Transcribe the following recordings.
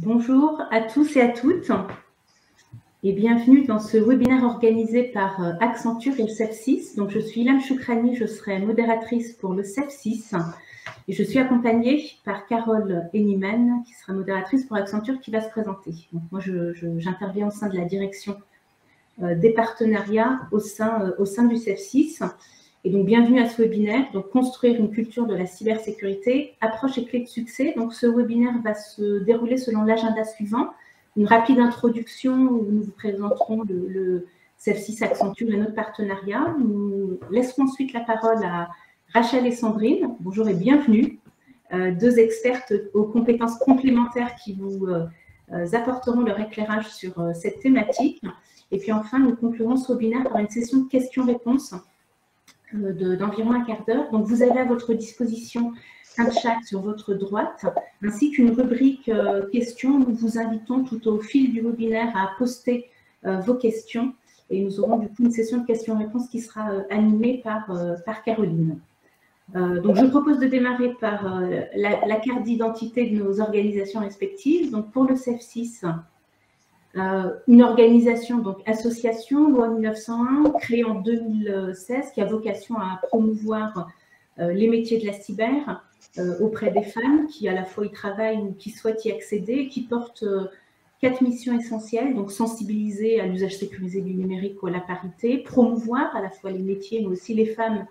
Bonjour à tous et à toutes et bienvenue dans ce webinaire organisé par Accenture et le CEF6. Donc, je suis Ilham Choukrani, je serai modératrice pour le CEF6 et je suis accompagnée par Carole Henneman qui sera modératrice pour Accenture qui va se présenter. Donc, moi, j'interviens au sein de la direction des partenariats au sein du CEF6. Et donc, bienvenue à ce webinaire, donc construire une culture de la cybersécurité, approche et clés de succès. Donc, ce webinaire va se dérouler selon l'agenda suivant. Une rapide introduction où nous vous présenterons le CEF6 Accenture et notre partenariat. Nous laisserons ensuite la parole à Rachel et Sandrine. Bonjour et bienvenue. Deux expertes aux compétences complémentaires qui vous apporteront leur éclairage sur cette thématique. Et puis enfin, nous conclurons ce webinaire par une session de questions-réponses d'environ un quart d'heure. Donc, vous avez à votre disposition un chat sur votre droite, ainsi qu'une rubrique questions. Nous vous invitons tout au fil du webinaire à poster vos questions et nous aurons du coup une session de questions-réponses qui sera animée par Caroline. Donc, je propose de démarrer par la carte d'identité de nos organisations respectives. Donc, pour le CEF6, une organisation, donc association, loi 1901, créée en 2016, qui a vocation à promouvoir les métiers de la cyber auprès des femmes qui à la fois y travaillent ou qui souhaitent y accéder, et qui porte 4 missions essentielles, donc sensibiliser à l'usage sécurisé du numérique ou à la parité, promouvoir à la fois les métiers mais aussi les femmes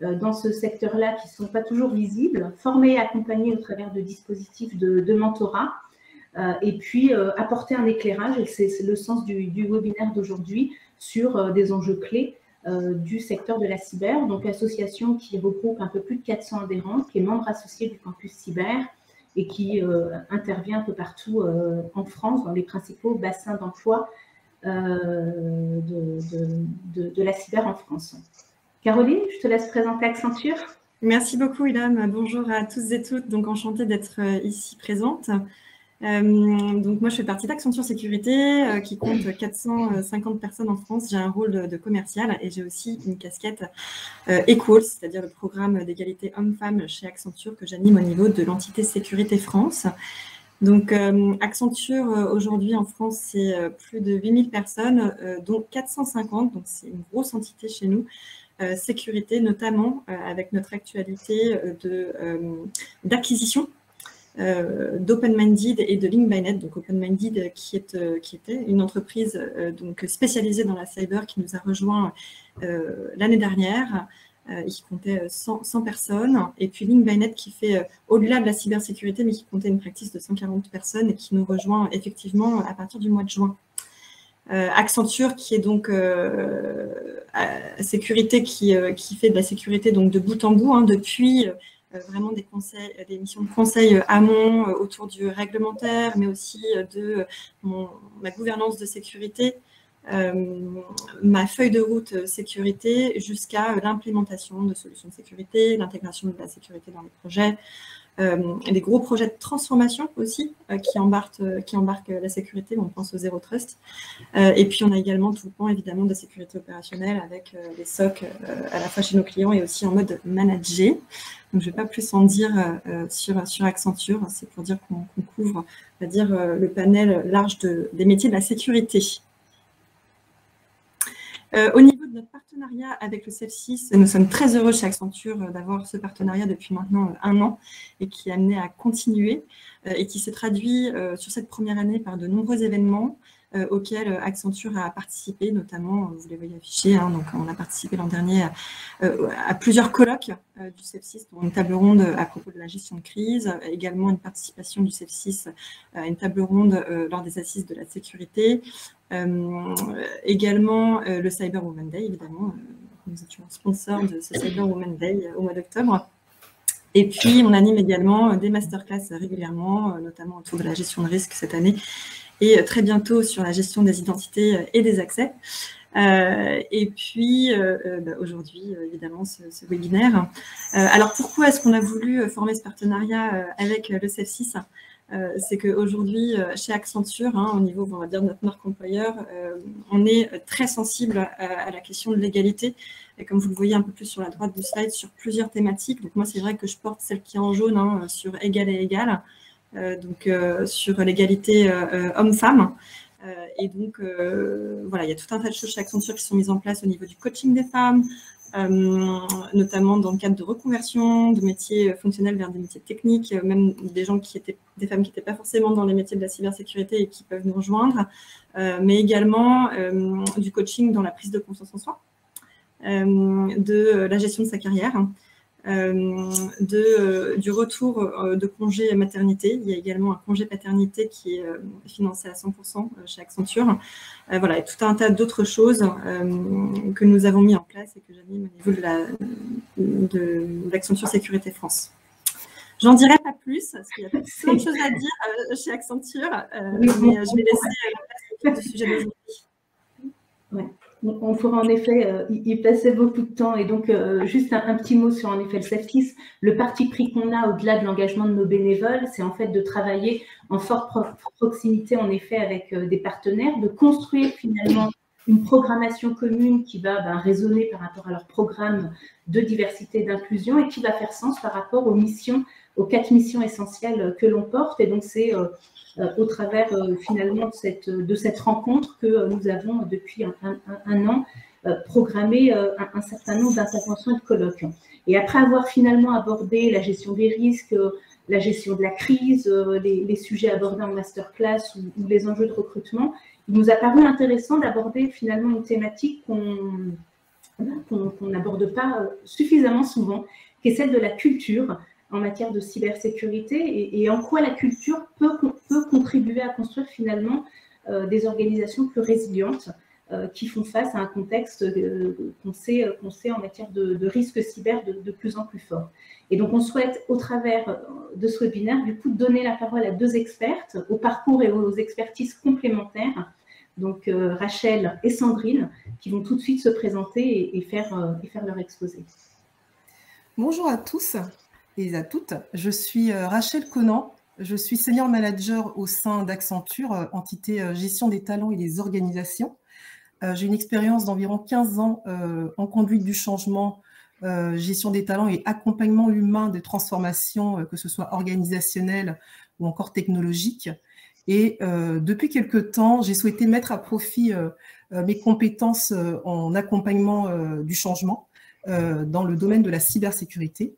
dans ce secteur-là qui ne sont pas toujours visibles, former et accompagner au travers de dispositifs de mentorat, et puis apporter un éclairage, et c'est le sens du webinaire d'aujourd'hui, sur des enjeux clés du secteur de la cyber. Donc, association qui regroupe un peu plus de 400 adhérents, qui est membre associé du campus cyber et qui intervient un peu partout en France, dans les principaux bassins d'emploi de la cyber en France. Caroline, je te laisse présenter Accenture. Merci beaucoup, Ilham. Bonjour à tous et toutes. Donc, enchantée d'être ici présente. Donc moi je fais partie d'Accenture Sécurité qui compte 450 personnes en France. J'ai un rôle de commercial et j'ai aussi une casquette Equal, c'est-à-dire le programme d'égalité hommes-femmes chez Accenture que j'anime au niveau de l'entité Sécurité France. Donc Accenture aujourd'hui en France c'est plus de 8000 personnes dont 450, donc c'est une grosse entité chez nous. Sécurité notamment avec notre actualité d'acquisition d'OpenMinded et de LinkByNet. Donc OpenMinded qui était une entreprise donc spécialisée dans la cyber qui nous a rejoint l'année dernière, qui comptait 100 personnes, et puis LinkByNet qui fait au-delà de la cybersécurité mais qui comptait une practice de 140 personnes et qui nous rejoint effectivement à partir du mois de juin. Accenture qui est donc sécurité qui fait de la sécurité donc de bout en bout depuis vraiment des missions de conseil amont autour du réglementaire, mais aussi de ma gouvernance de sécurité, ma feuille de route sécurité, jusqu'à l'implémentation de solutions de sécurité, l'intégration de la sécurité dans les projets, des gros projets de transformation aussi qui embarquent la sécurité, on pense au Zero Trust. Et puis on a également tout le pan évidemment de sécurité opérationnelle avec les SOC à la fois chez nos clients et aussi en mode managé. Donc je ne vais pas plus en dire sur Accenture, c'est pour dire qu'on couvre, on va dire, le panel large des métiers de la sécurité. Au niveau de notre partenariat avec le CEF6, nous sommes très heureux chez Accenture d'avoir ce partenariat depuis maintenant 1 an et qui est amené à continuer et qui s'est traduit sur cette première année par de nombreux événements auxquels Accenture a participé, notamment, vous les voyez affichés, donc on a participé l'an dernier à plusieurs colloques du CEF6, dont une table ronde à propos de la gestion de crise, également une participation du CEF6 à une table ronde lors des assises de la sécurité, également le Cyber Women Day, évidemment, nous étions sponsors de ce Cyber Women Day au mois d'octobre. Et puis, on anime également des masterclass régulièrement, notamment autour de la gestion de risque cette année, et très bientôt sur la gestion des identités et des accès. Et puis, aujourd'hui, évidemment, ce webinaire. Alors, pourquoi est-ce qu'on a voulu former ce partenariat avec le CEF6 ? C'est qu'aujourd'hui, chez Accenture, au niveau, on va dire, de notre marque employeur, on est très sensible à la question de l'égalité. Et comme vous le voyez un peu plus sur la droite du slide, sur plusieurs thématiques. Donc moi, c'est vrai que je porte celle qui est en jaune sur égal et égal. donc sur l'égalité homme-femme. Et donc, voilà, il y a tout un tas de choses chez Accenture qui sont mises en place au niveau du coaching des femmes, notamment dans le cadre de reconversion de métiers fonctionnels vers des métiers techniques, même des femmes qui n'étaient pas forcément dans les métiers de la cybersécurité et qui peuvent nous rejoindre, mais également du coaching dans la prise de confiance en soi, de la gestion de sa carrière, du retour de congé maternité. Il y a également un congé paternité qui est financé à 100% chez Accenture. Voilà, et tout un tas d'autres choses que nous avons mis en place et que j'anime au niveau de l'Accenture Sécurité France. J'en dirai pas plus, parce qu'il y a plein de choses à dire chez Accenture, mais je vais laisser la place du sujet d'aujourd'hui. Ouais. On pourra en effet y passer beaucoup de temps. Et donc, juste un petit mot sur en effet le CEF6. Le parti pris qu'on a au-delà de l'engagement de nos bénévoles, c'est en fait de travailler en forte proximité en effet avec des partenaires, de construire finalement une programmation commune qui va résonner par rapport à leur programme de diversité et d'inclusion et qui va faire sens par rapport aux missions, aux 4 missions essentielles que l'on porte. Et donc, c'est au travers finalement de cette rencontre que nous avons depuis un an programmé un certain nombre d'interventions et de colloques. Et après avoir finalement abordé la gestion des risques, la gestion de la crise, les sujets abordés en masterclass ou les enjeux de recrutement, il nous a paru intéressant d'aborder finalement une thématique qu'on n'aborde pas suffisamment souvent, qui est celle de la culture en matière de cybersécurité et en quoi la culture peut contribuer à construire finalement des organisations plus résilientes qui font face à un contexte qu'on sait en matière de risques cyber de plus en plus fort. Et donc, on souhaite, au travers de ce webinaire, du coup, donner la parole à 2 expertes, au parcours et aux expertises complémentaires, donc Rachel et Sandrine, qui vont tout de suite se présenter et faire leur exposé. Bonjour à tous et à toutes. Je suis Rachel Conan. Je suis senior manager au sein d'Accenture, entité gestion des talents et des organisations. J'ai une expérience d'environ 15 ans en conduite du changement, gestion des talents et accompagnement humain des transformations, que ce soit organisationnelles ou encore technologiques. Et depuis quelque temps, j'ai souhaité mettre à profit mes compétences en accompagnement du changement dans le domaine de la cybersécurité.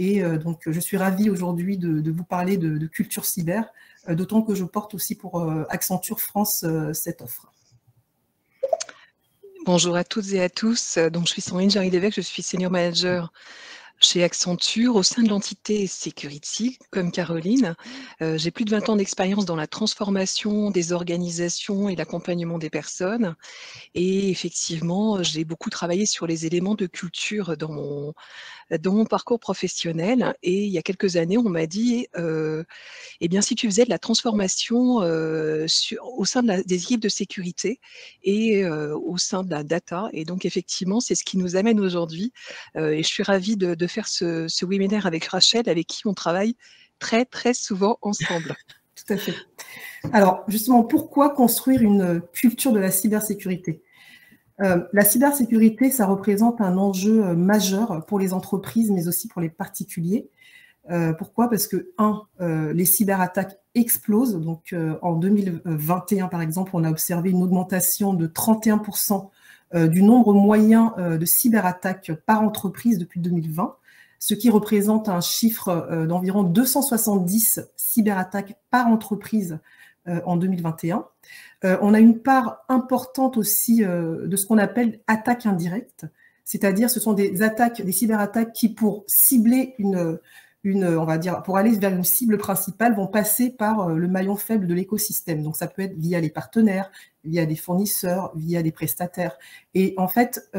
Et donc, je suis ravie aujourd'hui de vous parler de culture cyber, d'autant que je porte aussi pour Accenture France cette offre. Bonjour à toutes et à tous. Donc, je suis Sandrine Jarry-Lévesque, je suis senior manager chez Accenture au sein de l'entité Security, comme Caroline. J'ai plus de 20 ans d'expérience dans la transformation des organisations et l'accompagnement des personnes. Et effectivement, j'ai beaucoup travaillé sur les éléments de culture dans mon parcours professionnel. Et il y a quelques années, on m'a dit, eh bien, si tu faisais de la transformation au sein des équipes de sécurité et au sein de la data. Et donc, effectivement, c'est ce qui nous amène aujourd'hui. Et je suis ravie de faire ce webinaire avec Rachel, avec qui on travaille très, très souvent ensemble. Tout à fait. Alors, justement, pourquoi construire une culture de la cybersécurité ? La cybersécurité, ça représente un enjeu majeur pour les entreprises, mais aussi pour les particuliers. Pourquoi ? Parce que, les cyberattaques explosent. Donc, en 2021, par exemple, on a observé une augmentation de 31% du nombre moyen de cyberattaques par entreprise depuis 2020, ce qui représente un chiffre d'environ 270 cyberattaques par entreprise en 2021. On a une part importante aussi de ce qu'on appelle attaques indirectes, c'est-à-dire ce sont des attaques, des cyberattaques qui, pour cibler on va dire, pour aller vers une cible principale, vont passer par le maillon faible de l'écosystème. Donc, ça peut être via les partenaires, via des fournisseurs, via des prestataires. Et en fait,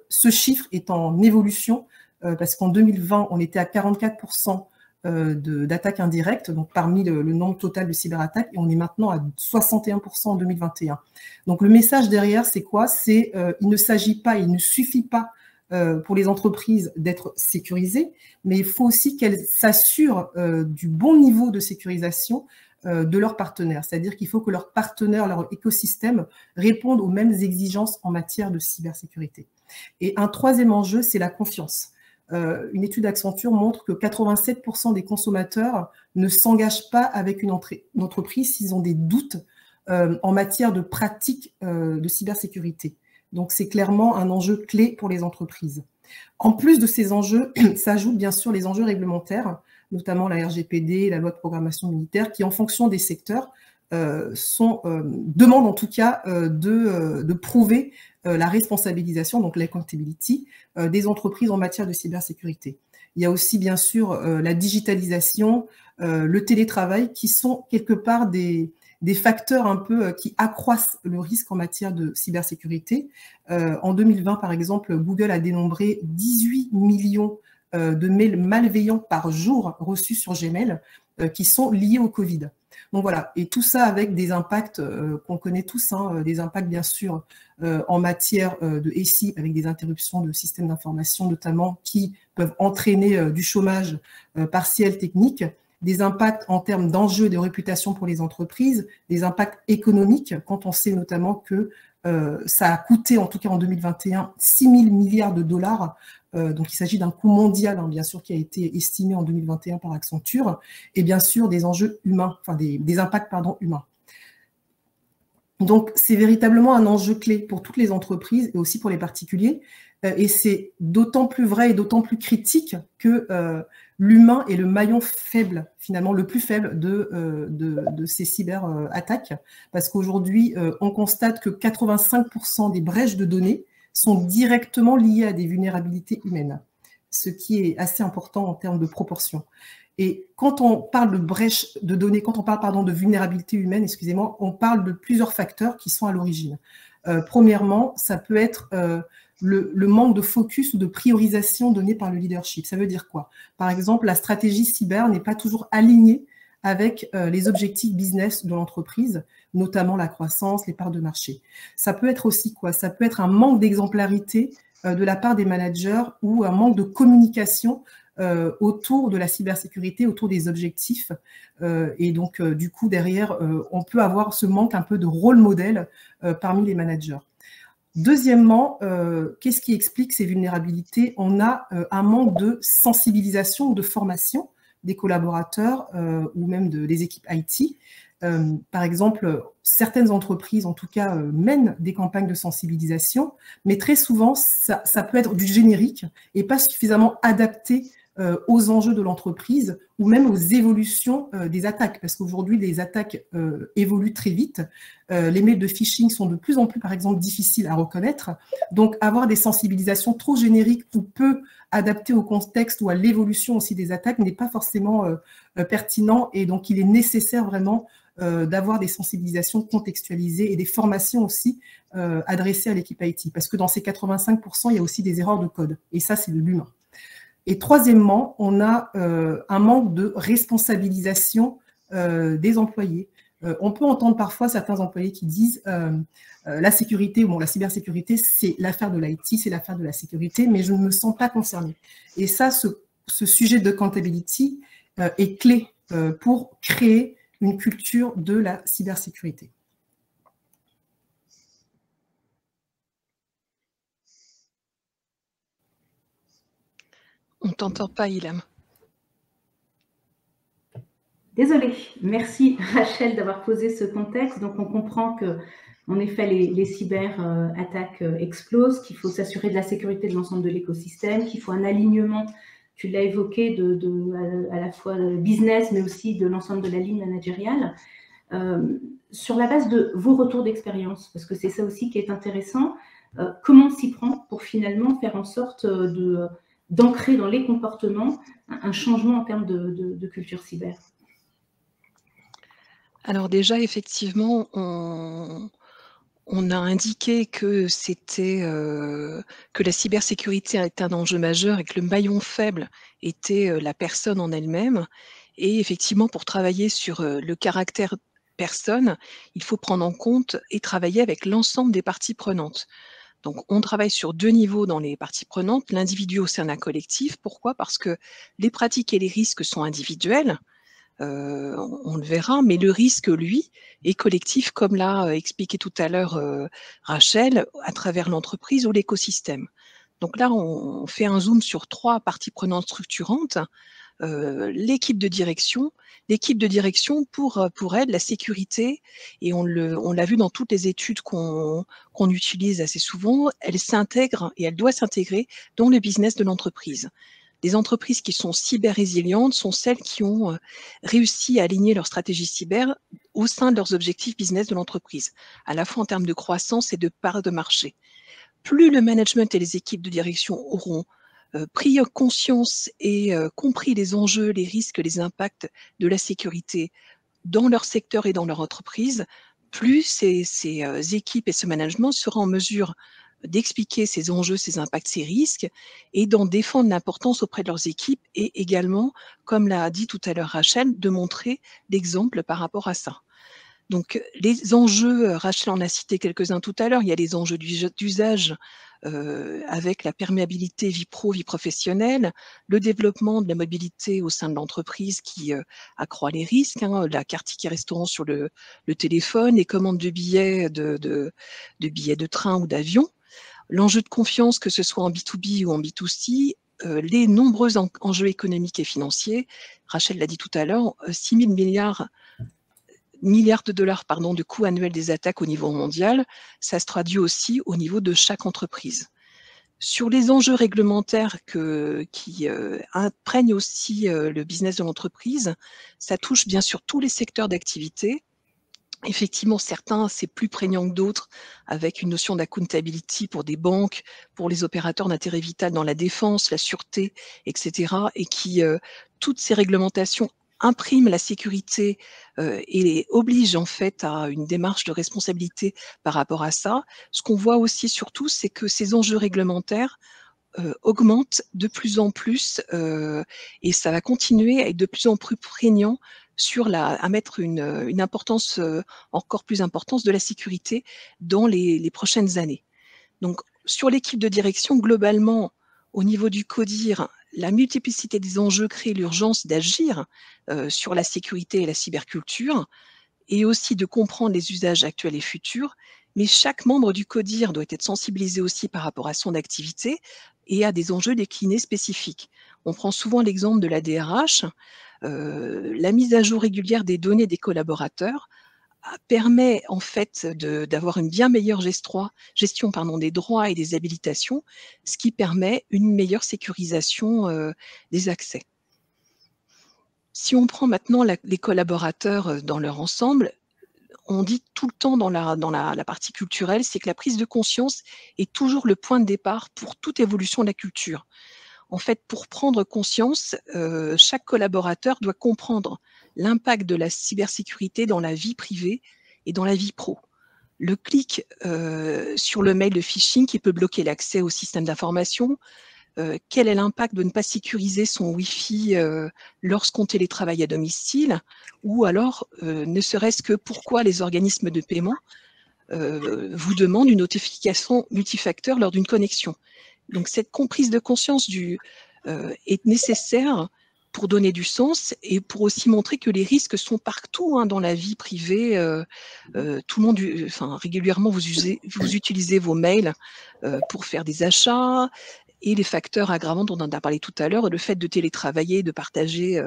ce chiffre est en évolution parce qu'en 2020, on était à 44% d'attaques indirectes, donc parmi le nombre total de cyberattaques, et on est maintenant à 61% en 2021. Donc, le message derrière, c'est quoi ? C'est il ne s'agit pas, il ne suffit pas pour les entreprises d'être sécurisées, mais il faut aussi qu'elles s'assurent du bon niveau de sécurisation de leurs partenaires. C'est-à-dire qu'il faut que leurs partenaires, leur écosystème répondent aux mêmes exigences en matière de cybersécurité. Et un troisième enjeu, c'est la confiance. une étude d'Accenture montre que 87% des consommateurs ne s'engagent pas avec une entreprise s'ils ont des doutes en matière de pratique de cybersécurité. Donc, c'est clairement un enjeu clé pour les entreprises. En plus de ces enjeux, s'ajoutent bien sûr les enjeux réglementaires, notamment la RGPD, la loi de programmation militaire, qui, en fonction des secteurs, demandent en tout cas de prouver la responsabilisation, donc l'accountability, des entreprises en matière de cybersécurité. Il y a aussi bien sûr la digitalisation, le télétravail, qui sont quelque part des facteurs un peu qui accroissent le risque en matière de cybersécurité. En 2020, par exemple, Google a dénombré 18 millions de mails malveillants par jour reçus sur Gmail qui sont liés au Covid. Donc voilà, et tout ça avec des impacts qu'on connaît tous, hein, des impacts bien sûr en matière de SI, avec des interruptions de systèmes d'information notamment qui peuvent entraîner du chômage partiel technique, des impacts en termes d'enjeux et de réputation pour les entreprises, des impacts économiques, quand on sait notamment que ça a coûté, en tout cas en 2021, 6 000 milliards de dollars. Donc, il s'agit d'un coût mondial, hein, bien sûr, qui a été estimé en 2021 par Accenture, et bien sûr des enjeux humains, enfin des impacts humains. Donc, c'est véritablement un enjeu clé pour toutes les entreprises et aussi pour les particuliers. Et c'est d'autant plus vrai et d'autant plus critique que l'humain est le maillon faible, finalement, le plus faible de ces cyberattaques. Parce qu'aujourd'hui, on constate que 85% des brèches de données sont directement liées à des vulnérabilités humaines, ce qui est assez important en termes de proportion. Et quand on parle de brèche de données, quand on parle de vulnérabilité humaine, excusez-moi, on parle de plusieurs facteurs qui sont à l'origine. Premièrement, ça peut être le manque de focus ou de priorisation donné par le leadership. Ça veut dire quoi? Par exemple, la stratégie cyber n'est pas toujours alignée avec les objectifs business de l'entreprise, notamment la croissance, les parts de marché. Ça peut être aussi quoi? Ça peut être un manque d'exemplarité de la part des managers ou un manque de communication autour de la cybersécurité, autour des objectifs. Et donc, du coup, derrière, on peut avoir ce manque un peu de rôle modèle parmi les managers. Deuxièmement, qu'est-ce qui explique ces vulnérabilités? On a un manque de sensibilisation ou de formation des collaborateurs ou même des équipes IT. Par exemple, certaines entreprises, en tout cas, mènent des campagnes de sensibilisation, mais très souvent, ça peut être du générique et pas suffisamment adapté aux enjeux de l'entreprise ou même aux évolutions des attaques, parce qu'aujourd'hui, les attaques évoluent très vite. Les mails de phishing sont de plus en plus, par exemple, difficiles à reconnaître. Donc, avoir des sensibilisations trop génériques ou peu adaptées au contexte ou à l'évolution aussi des attaques n'est pas forcément pertinent. Et donc, il est nécessaire vraiment d'avoir des sensibilisations contextualisées et des formations aussi adressées à l'équipe IT. Parce que dans ces 85%, il y a aussi des erreurs de code. Et ça, c'est de l'humain. Et troisièmement, on a un manque de responsabilisation des employés. On peut entendre parfois certains employés qui disent la sécurité, bon, la cybersécurité, c'est l'affaire de l'IT, c'est l'affaire de la sécurité, mais je ne me sens pas concernée. Et ça, ce sujet de accountability est clé pour créer une culture de la cybersécurité. On ne t'entend pas, Ilham. Désolée. Merci Rachel d'avoir posé ce contexte. Donc on comprend que, en effet, les cyberattaques explosent, qu'il faut s'assurer de la sécurité de l'ensemble de l'écosystème, qu'il faut un alignement, tu l'as évoqué, à la fois business, mais aussi de l'ensemble de la ligne managériale. Sur la base de vos retours d'expérience, parce que c'est ça aussi qui est intéressant, comment on s'y prend pour finalement faire en sorte d'ancrer dans les comportements un changement en termes de culture cyber? Alors déjà, effectivement, on a indiqué que que la cybersécurité est un enjeu majeur et que le maillon faible était la personne en elle-même. Et effectivement, pour travailler sur le caractère personne, il faut prendre en compte et travailler avec l'ensemble des parties prenantes. Donc, on travaille sur 2 niveaux dans les parties prenantes, l'individu au sein d'un collectif. Pourquoi? Parce que les pratiques et les risques sont individuels, on le verra, mais le risque, lui, est collectif, comme l'a expliqué tout à l'heure Rachel, à travers l'entreprise ou l'écosystème. Donc là, on fait un zoom sur 3 parties prenantes structurantes. L'équipe de direction. L'équipe de direction, pour elle, la sécurité, et on l'a vu dans toutes les études qu'on utilise assez souvent, elle s'intègre et elle doit s'intégrer dans le business de l'entreprise. Les entreprises qui sont cyber résilientes sont celles qui ont réussi à aligner leur stratégie cyber au sein de leurs objectifs business de l'entreprise, à la fois en termes de croissance et de part de marché. Plus le management et les équipes de direction auront pris conscience et compris les enjeux, les risques, les impacts de la sécurité dans leur secteur et dans leur entreprise, plus ces équipes et ce management seront en mesure d'expliquer ces enjeux, ces impacts, ces risques et d'en défendre l'importance auprès de leurs équipes et également, comme l'a dit tout à l'heure Rachel, de montrer l'exemple par rapport à ça. Donc, les enjeux, Rachel en a cité quelques-uns tout à l'heure, il y a les enjeux d'usage avec la perméabilité vie pro, vie professionnelle, le développement de la mobilité au sein de l'entreprise qui accroît les risques, la carte ticket restaurant sur le téléphone, les commandes de billets de train ou d'avion, l'enjeu de confiance, que ce soit en B2B ou en B2C, les nombreux enjeux économiques et financiers. Rachel l'a dit tout à l'heure, 6 000 milliards de dollars de coût annuel des attaques au niveau mondial, ça se traduit aussi au niveau de chaque entreprise. Sur les enjeux réglementaires qui imprègnent aussi le business de l'entreprise, ça touche bien sûr tous les secteurs d'activité. Effectivement, certains, c'est plus prégnant que d'autres, avec une notion d'accountability pour des banques, pour les opérateurs d'intérêt vital dans la défense, la sûreté, etc. Et qui, toutes ces réglementations impriment la sécurité et obligent en fait à une démarche de responsabilité par rapport à ça. Ce qu'on voit aussi surtout, c'est que ces enjeux réglementaires augmentent de plus en plus et ça va continuer à être de plus en plus prégnant à mettre une importance encore plus importante de la sécurité dans les prochaines années. Donc, sur l'équipe de direction, globalement, au niveau du CODIR, la multiplicité des enjeux crée l'urgence d'agir sur la sécurité et la cyberculture, et aussi de comprendre les usages actuels et futurs. Mais chaque membre du CODIR doit être sensibilisé aussi par rapport à son activité et à des enjeux déclinés spécifiques. On prend souvent l'exemple de la DRH. La mise à jour régulière des données des collaborateurs permet en fait d'avoir une bien meilleure gestion des droits et des habilitations, ce qui permet une meilleure sécurisation des accès. Si on prend maintenant les collaborateurs dans leur ensemble, on dit tout le temps dans la partie culturelle, c'est que la prise de conscience est toujours le point de départ pour toute évolution de la culture. En fait, pour prendre conscience, chaque collaborateur doit comprendre l'impact de la cybersécurité dans la vie privée et dans la vie pro. Le clic sur le mail de phishing qui peut bloquer l'accès au système d'information, quel est l'impact de ne pas sécuriser son Wi-Fi lorsqu'on télétravaille à domicile, ou alors, ne serait-ce que pourquoi les organismes de paiement vous demandent une notification multifacteur lors d'une connexion. Donc cette comprise de conscience est nécessaire pour donner du sens et pour aussi montrer que les risques sont partout dans la vie privée. Tout le monde, régulièrement, vous utilisez vos mails pour faire des achats. Et les facteurs aggravants dont on en a parlé tout à l'heure, le fait de télétravailler, de partager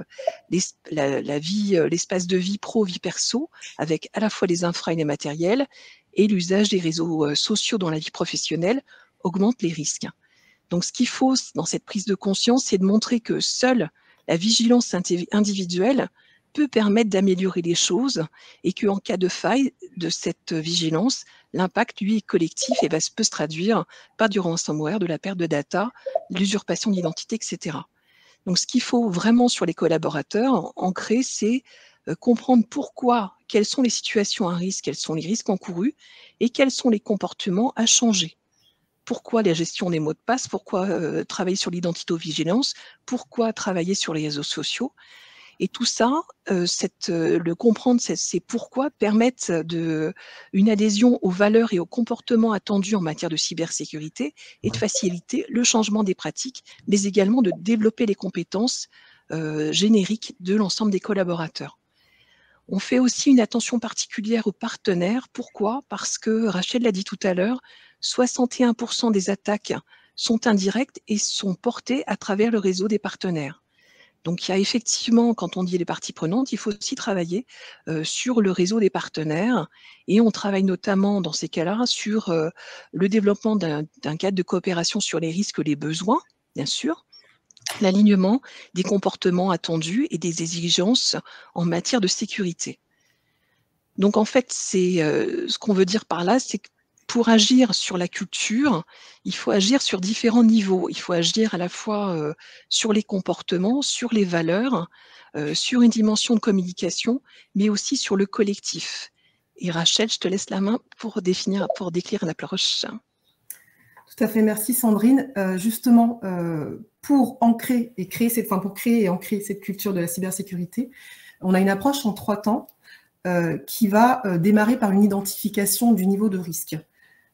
l'espace de vie pro, vie perso, avec à la fois les infra et les matériels, et l'usage des réseaux sociaux dans la vie professionnelle augmente les risques. Donc ce qu'il faut dans cette prise de conscience, c'est de montrer que seule la vigilance individuelle peut permettre d'améliorer les choses et qu'en cas de faille de cette vigilance, l'impact, lui, est collectif et peut se traduire par du ransomware, de la perte de data, l'usurpation d'identité, etc. Donc, ce qu'il faut vraiment sur les collaborateurs ancrer, c'est comprendre quelles sont les situations à risque, quels sont les risques encourus et quels sont les comportements à changer. Pourquoi la gestion des mots de passe, pourquoi travailler sur l'identité-vigilance, pourquoi travailler sur les réseaux sociaux. Et tout ça, le comprendre, ces pourquoi permettent une adhésion aux valeurs et aux comportements attendus en matière de cybersécurité et de faciliter le changement des pratiques, mais également de développer les compétences génériques de l'ensemble des collaborateurs. On fait aussi une attention particulière aux partenaires. Pourquoi ? Parce que, Rachel l'a dit tout à l'heure, 61% des attaques sont indirectes et sont portées à travers le réseau des partenaires. Donc, il y a effectivement, quand on dit les parties prenantes, il faut aussi travailler sur le réseau des partenaires. Et on travaille notamment, dans ces cas-là, sur le développement d'un cadre de coopération sur les risques et les besoins, bien sûr, l'alignement des comportements attendus et des exigences en matière de sécurité. Donc, en fait, ce qu'on veut dire par là, c'est que pour agir sur la culture, il faut agir sur différents niveaux. Il faut agir à la fois sur les comportements, sur les valeurs, sur une dimension de communication, mais aussi sur le collectif. Et Rachel, je te laisse la main pour décrire l'approche. Tout à fait, merci Sandrine. Justement, pour créer et ancrer cette culture de la cybersécurité, on a une approche en 3 temps qui va démarrer par une identification du niveau de risque.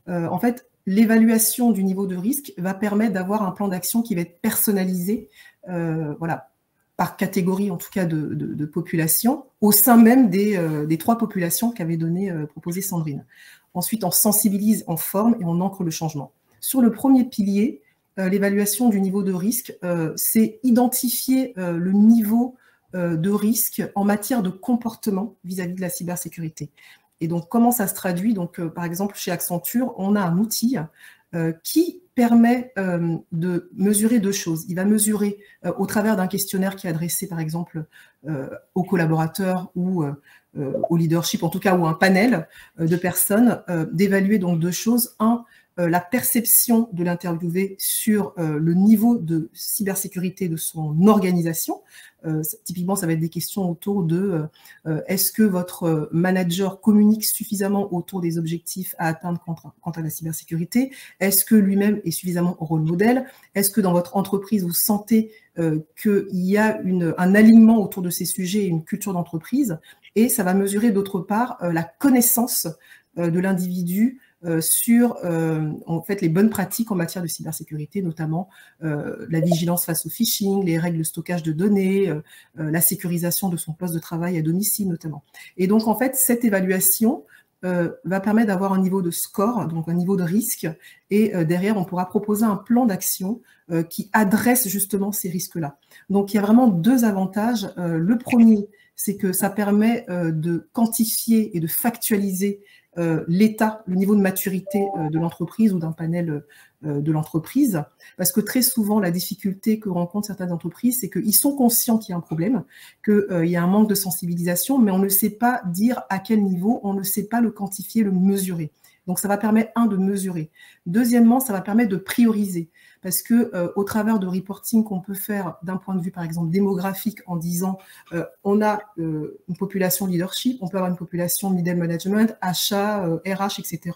En fait, l'évaluation du niveau de risque va permettre d'avoir un plan d'action qui va être personnalisé, voilà, par catégorie en tout cas de population, au sein même des 3 populations qu'avait proposé Sandrine. Ensuite, on sensibilise, on forme et on ancre le changement. Sur le premier pilier, l'évaluation du niveau de risque, c'est identifier le niveau de risque en matière de comportement vis-à-vis de la cybersécurité. Et donc, comment ça se traduit? Donc, par exemple, chez Accenture, on a un outil qui permet de mesurer 2 choses. Il va mesurer, au travers d'un questionnaire qui est adressé, par exemple, aux collaborateurs ou au leadership, en tout cas, ou un panel de personnes, d'évaluer donc 2 choses. La perception de l'interviewé sur le niveau de cybersécurité de son organisation. Typiquement, ça va être des questions autour de est-ce que votre manager communique suffisamment autour des objectifs à atteindre quant à la cybersécurité? Est-ce que lui-même est suffisamment rôle modèle? Est-ce que dans votre entreprise, vous sentez qu'il y a un alignement autour de ces sujets et une culture d'entreprise? Et ça va mesurer d'autre part la connaissance de l'individu sur en fait les bonnes pratiques en matière de cybersécurité, notamment la vigilance face au phishing, les règles de stockage de données, la sécurisation de son poste de travail à domicile notamment. Et donc en fait cette évaluation va permettre d'avoir un niveau de score, donc un niveau de risque, et derrière on pourra proposer un plan d'action qui adresse justement ces risques-là. Donc il y a vraiment 2 avantages. Le premier, c'est que ça permet de quantifier et de factualiser l'état, le niveau de maturité de l'entreprise ou d'un panel de l'entreprise, parce que très souvent, la difficulté que rencontrent certaines entreprises, c'est qu'ils sont conscients qu'il y a un problème, qu'il y a un manque de sensibilisation, mais on ne sait pas dire à quel niveau, on ne sait pas le quantifier, le mesurer. Donc, ça va permettre, de mesurer. Deuxièmement, ça va permettre de prioriser. Parce que au travers de reporting qu'on peut faire d'un point de vue, par exemple, démographique, en disant on a une population leadership, on peut avoir une population middle management, achat, RH, etc.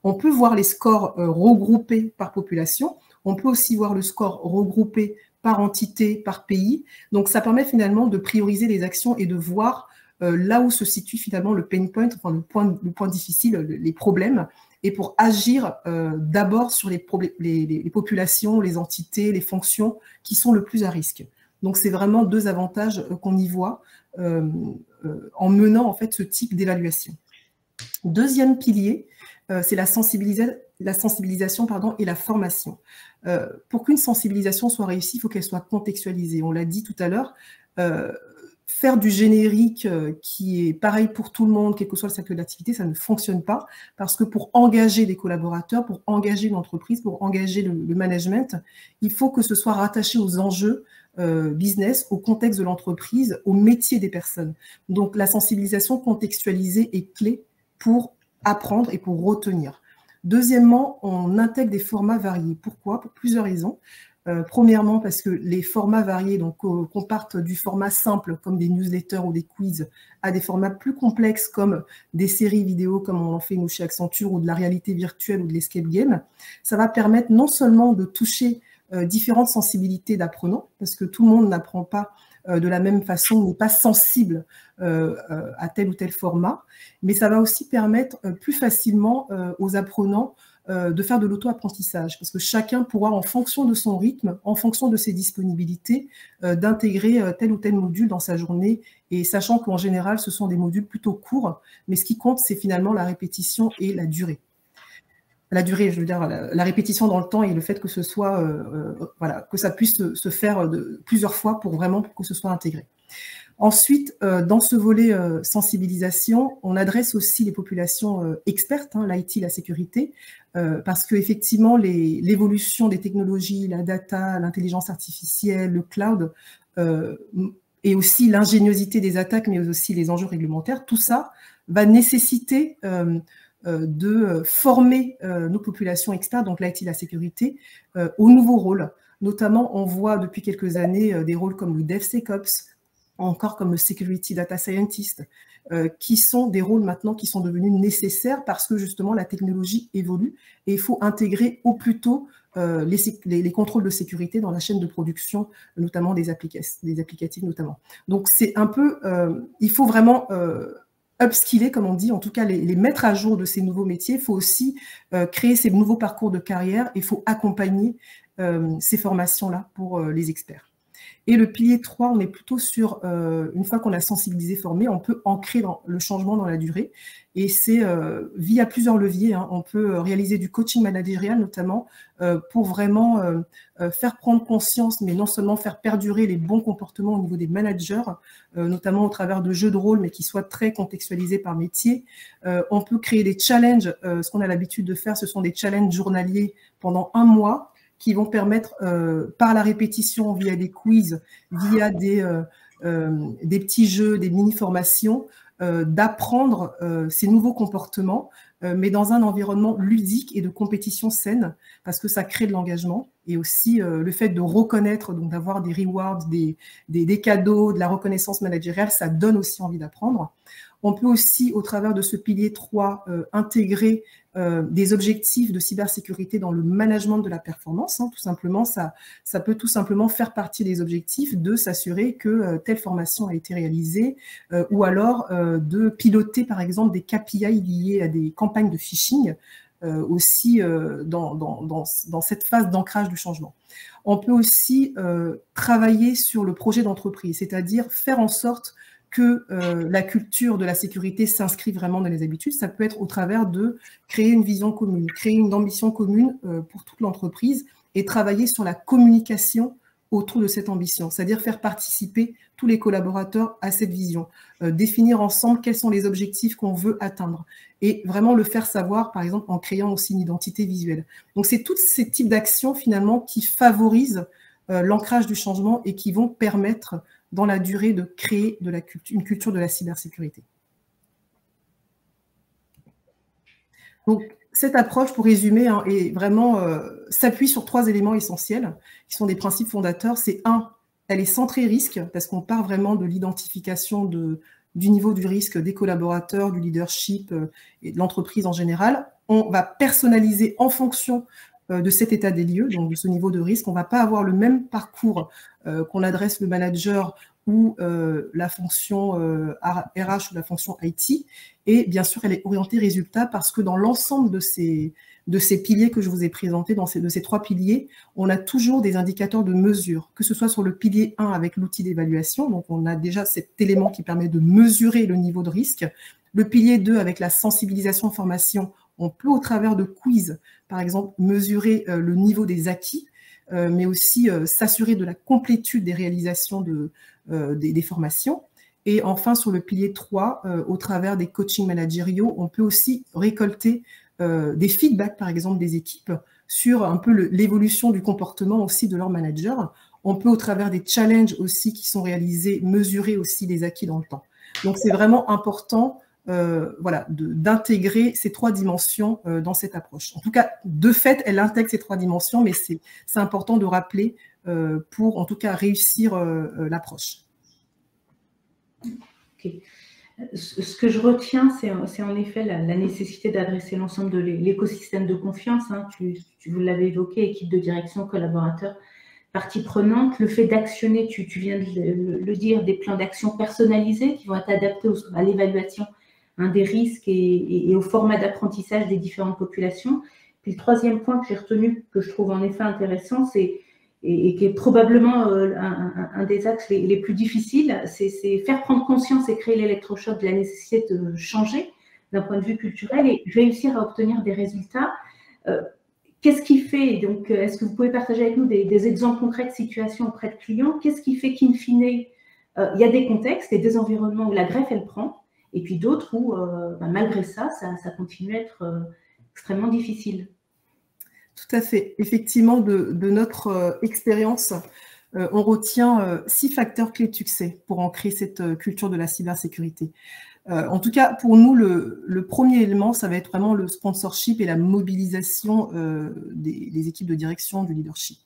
On peut voir les scores regroupés par population. On peut aussi voir le score regroupé par entité, par pays. Donc, ça permet finalement de prioriser les actions et de voir là où se situe finalement le pain point, enfin le point difficile, les problèmes, et pour agir d'abord sur les populations, les entités, les fonctions qui sont le plus à risque. Donc c'est vraiment 2 avantages qu'on y voit en menant en fait ce type d'évaluation. Deuxième pilier, c'est la sensibilisation et la formation. Pour qu'une sensibilisation soit réussie, il faut qu'elle soit contextualisée. On l'a dit tout à l'heure, faire du générique qui est pareil pour tout le monde, quel que soit le secteur d'activité, ça ne fonctionne pas, parce que pour engager des collaborateurs, pour engager l'entreprise, pour engager le management, il faut que ce soit rattaché aux enjeux business, au contexte de l'entreprise, au métier des personnes. Donc la sensibilisation contextualisée est clé pour apprendre et pour retenir. Deuxièmement, on intègre des formats variés. Pourquoi? Pour plusieurs raisons. Premièrement, parce que les formats variés, donc qu'on parte du format simple comme des newsletters ou des quiz à des formats plus complexes comme des séries vidéo comme on en fait nous chez Accenture, ou de la réalité virtuelle ou de l'escape game, ça va permettre non seulement de toucher différentes sensibilités d'apprenants, parce que tout le monde n'apprend pas de la même façon, n'est pas sensible à tel ou tel format, mais ça va aussi permettre plus facilement aux apprenants de faire de l'auto-apprentissage, parce que chacun pourra, en fonction de son rythme, en fonction de ses disponibilités, d'intégrer tel ou tel module dans sa journée, et sachant qu'en général, ce sont des modules plutôt courts, mais ce qui compte, c'est finalement la répétition et la durée. la durée, je veux dire, la répétition dans le temps et le fait que ce soit, voilà, que ça puisse se faire plusieurs fois pour vraiment que ce soit intégré. Ensuite, dans ce volet sensibilisation, on adresse aussi les populations expertes, hein, l'IT, la sécurité, parce qu'effectivement, l'évolution des technologies, la data, l'intelligence artificielle, le cloud, et aussi l'ingéniosité des attaques, mais aussi les enjeux réglementaires, tout ça va nécessiter de former nos populations expertes, donc l'IT, la sécurité, aux nouveaux rôles. Notamment, on voit depuis quelques années des rôles comme le DevSecOps, encore comme le Security Data Scientist, qui sont des rôles maintenant qui sont devenus nécessaires parce que justement la technologie évolue et il faut intégrer au plus tôt les contrôles de sécurité dans la chaîne de production, notamment des applicatifs notamment. Donc c'est un peu, il faut vraiment upskiller, comme on dit, en tout cas les mettre à jour de ces nouveaux métiers. Il faut aussi créer ces nouveaux parcours de carrière, il faut accompagner ces formations-là pour les experts. Et le pilier 3, on est plutôt sur, une fois qu'on a sensibilisé, formé, on peut ancrer le changement dans la durée. Et c'est via plusieurs leviers, hein, on peut réaliser du coaching managérial notamment pour vraiment faire prendre conscience, mais non seulement faire perdurer les bons comportements au niveau des managers, notamment au travers de jeux de rôle, mais qui soient très contextualisés par métier. On peut créer des challenges, ce qu'on a l'habitude de faire, ce sont des challenges journaliers pendant 1 mois, qui vont permettre, par la répétition, via des quiz, via des petits jeux, des mini-formations, d'apprendre ces nouveaux comportements, mais dans un environnement ludique et de compétition saine, parce que ça crée de l'engagement, et aussi le fait de reconnaître, donc d'avoir des rewards, des cadeaux, de la reconnaissance managériale, ça donne aussi envie d'apprendre. On peut aussi, au travers de ce pilier 3, intégrer des objectifs de cybersécurité dans le management de la performance. Hein, tout simplement, ça peut tout simplement faire partie des objectifs de s'assurer que telle formation a été réalisée, ou alors de piloter, par exemple, des KPI liés à des campagnes de phishing, aussi dans cette phase d'ancrage du changement. On peut aussi travailler sur le projet d'entreprise, c'est-à-dire faire en sorte que la culture de la sécurité s'inscrit vraiment dans les habitudes. Ça peut être au travers de créer une vision commune, créer une ambition commune pour toute l'entreprise et travailler sur la communication autour de cette ambition, c'est-à-dire faire participer tous les collaborateurs à cette vision, définir ensemble quels sont les objectifs qu'on veut atteindre et vraiment le faire savoir, par exemple, en créant aussi une identité visuelle. Donc, c'est tous ces types d'actions, finalement, qui favorisent l'ancrage du changement et qui vont permettre dans la durée de créer une culture de la cybersécurité. Donc, cette approche, pour résumer, hein, est vraiment s'appuie sur 3 éléments essentiels, qui sont des principes fondateurs. C'est 1, elle est centrée risque, parce qu'on part vraiment de l'identification du niveau du risque des collaborateurs, du leadership et de l'entreprise en général. On va personnaliser en fonction de cet état des lieux, donc de ce niveau de risque. On ne va pas avoir le même parcours qu'on adresse le manager ou la fonction RH ou la fonction IT. Et bien sûr, elle est orientée résultat parce que dans l'ensemble de ces piliers que je vous ai présentés, de ces 3 piliers, on a toujours des indicateurs de mesure, que ce soit sur le pilier 1 avec l'outil d'évaluation, donc on a déjà cet élément qui permet de mesurer le niveau de risque. Le pilier 2 avec la sensibilisation formation, on peut au travers de quiz, par exemple, mesurer le niveau des acquis, mais aussi s'assurer de la complétude des réalisations des formations. Et enfin, sur le pilier 3, au travers des coachings managériaux, on peut aussi récolter des feedbacks, par exemple, des équipes sur un peu l'évolution du comportement aussi de leur manager. On peut, au travers des challenges aussi qui sont réalisés, mesurer aussi les acquis dans le temps. Donc, c'est vraiment important voilà, d'intégrer ces 3 dimensions dans cette approche. En tout cas, de fait, elle intègre ces 3 dimensions, mais c'est important de rappeler pour, en tout cas, réussir l'approche. Okay. Ce que je retiens, c'est en effet la nécessité d'adresser l'ensemble de l'écosystème de confiance. Hein. Vous l'avez évoqué, équipe de direction, collaborateurs, parties prenantes. Le fait d'actionner, tu viens de le dire, des plans d'action personnalisés qui vont être adaptés à l'évaluation des risques et au format d'apprentissage des différentes populations. Puis le 3e point que j'ai retenu, que je trouve en effet intéressant, et qui est probablement un des axes les plus difficiles, c'est faire prendre conscience et créer l'électrochoc de la nécessité de changer d'un point de vue culturel et réussir à obtenir des résultats Qu'est-ce qui fait, donc, est-ce que vous pouvez partager avec nous des exemples concrets de situations auprès de clients? Qu'est-ce qui fait qu'in fine, il y a des contextes et des environnements où la greffe, elle prend, et puis d'autres où, malgré ça continue à être extrêmement difficile? Tout à fait. Effectivement, de notre expérience, on retient 6 facteurs clés de succès pour ancrer cette culture de la cybersécurité. En tout cas, pour nous, le premier élément, ça va être vraiment le sponsorship et la mobilisation des équipes de direction, du leadership.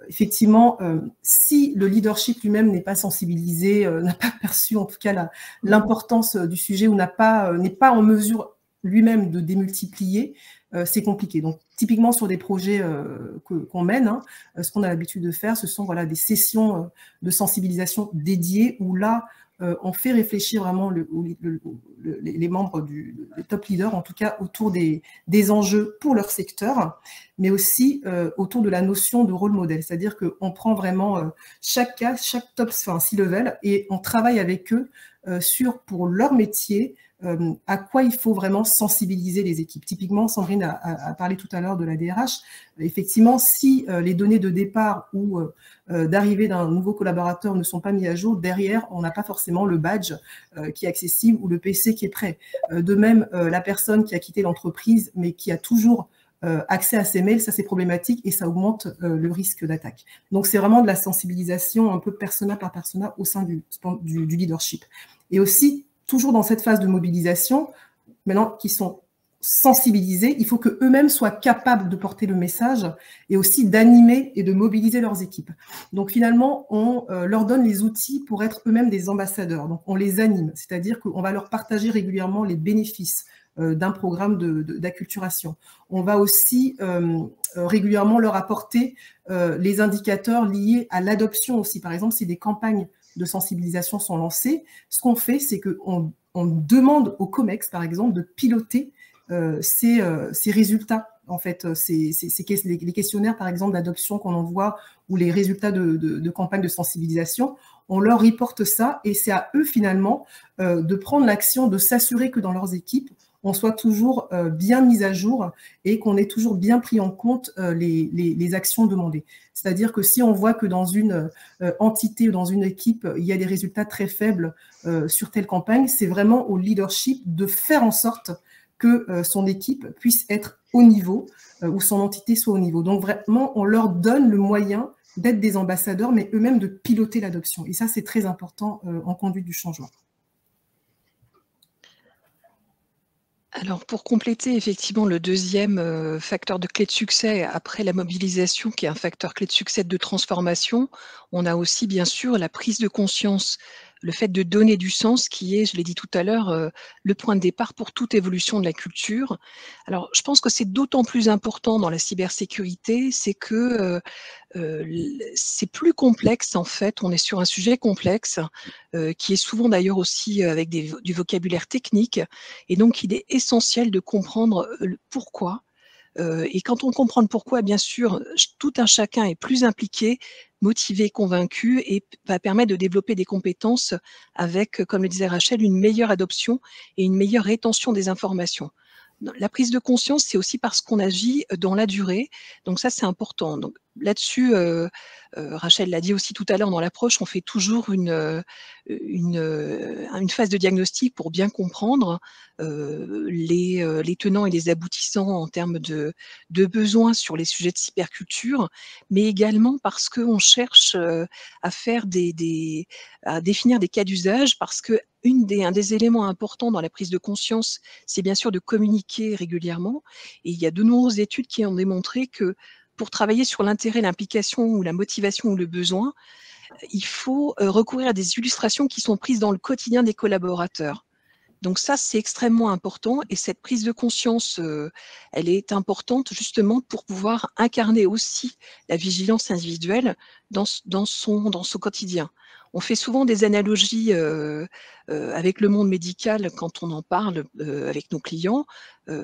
Effectivement, si le leadership lui-même n'est pas sensibilisé, n'a pas perçu en tout cas l'importance du sujet ou n'est pas en mesure lui-même de démultiplier, c'est compliqué. Donc, typiquement sur des projets qu'on mène, ce qu'on a l'habitude de faire, ce sont des sessions de sensibilisation dédiées où là, on fait réfléchir vraiment les membres des top leaders, en tout cas autour des enjeux pour leur secteur, mais aussi autour de la notion de rôle modèle. C'est-à-dire qu'on prend vraiment chaque cas, chaque top C-level, et on travaille avec eux pour leur métier, à quoi il faut vraiment sensibiliser les équipes. Typiquement, Sandrine a parlé tout à l'heure de la DRH. Effectivement, si les données de départ ou d'arrivée d'un nouveau collaborateur ne sont pas mis à jour, derrière, on n'a pas forcément le badge qui est accessible ou le PC qui est prêt. De même, la personne qui a quitté l'entreprise, mais qui a toujours accès à ses mails, ça c'est problématique et ça augmente le risque d'attaque. Donc, c'est vraiment de la sensibilisation un peu persona par persona au sein du leadership. Et aussi, toujours dans cette phase de mobilisation, maintenant qu'ils sont sensibilisés, il faut qu'eux-mêmes soient capables de porter le message et aussi d'animer et de mobiliser leurs équipes. Donc finalement, on leur donne les outils pour être eux-mêmes des ambassadeurs. Donc on les anime, c'est-à-dire qu'on va leur partager régulièrement les bénéfices d'un programme d'acculturation. On va aussi régulièrement leur apporter les indicateurs liés à l'adoption aussi. Par exemple, si des campagnes de sensibilisation sont lancées, ce qu'on fait, c'est qu'on demande au COMEX, par exemple, de piloter ces résultats. En fait, les questionnaires, par exemple, d'adoption qu'on envoie ou les résultats de campagne de sensibilisation, on leur reporte ça et c'est à eux, finalement, de prendre l'action, de s'assurer que dans leurs équipes, on soit toujours bien mis à jour et qu'on ait toujours bien pris en compte les actions demandées. C'est-à-dire que si on voit que dans une entité ou dans une équipe, il y a des résultats très faibles sur telle campagne, c'est vraiment au leadership de faire en sorte que son équipe puisse être au niveau ou son entité soit au niveau. Donc vraiment, on leur donne le moyen d'être des ambassadeurs, mais eux-mêmes de piloter l'adoption. Et ça, c'est très important en conduite du changement. Alors, pour compléter effectivement le deuxième facteur de clé de succès après la mobilisation, qui est un facteur clé de succès de transformation, on a aussi bien sûr la prise de conscience, le fait de donner du sens qui est, je l'ai dit tout à l'heure, le point de départ pour toute évolution de la culture. Alors, je pense que c'est d'autant plus important dans la cybersécurité, c'est que c'est plus complexe en fait, on est sur un sujet complexe qui est souvent d'ailleurs aussi avec du vocabulaire technique et donc il est essentiel de comprendre le pourquoi. Et quand on comprend le pourquoi, bien sûr, tout un chacun est plus impliqué, motivé, convaincu et va permettre de développer des compétences avec, comme le disait Rachel, une meilleure adoption et une meilleure rétention des informations. La prise de conscience, c'est aussi parce qu'on agit dans la durée. Donc ça, c'est important. Donc là-dessus, Rachel l'a dit aussi tout à l'heure dans l'approche, on fait toujours une phase de diagnostic pour bien comprendre les tenants et les aboutissants en termes de besoins sur les sujets de cyberculture, mais également parce qu'on cherche à faire à définir des cas d'usage, parce que un des éléments importants dans la prise de conscience, c'est bien sûr de communiquer régulièrement. Et il y a de nombreuses études qui ont démontré que pour travailler sur l'intérêt, l'implication ou la motivation ou le besoin, il faut recourir à des illustrations qui sont prises dans le quotidien des collaborateurs. Donc ça, c'est extrêmement important et cette prise de conscience, elle est importante justement pour pouvoir incarner aussi la vigilance individuelle dans son quotidien. On fait souvent des analogies avec le monde médical quand on en parle avec nos clients.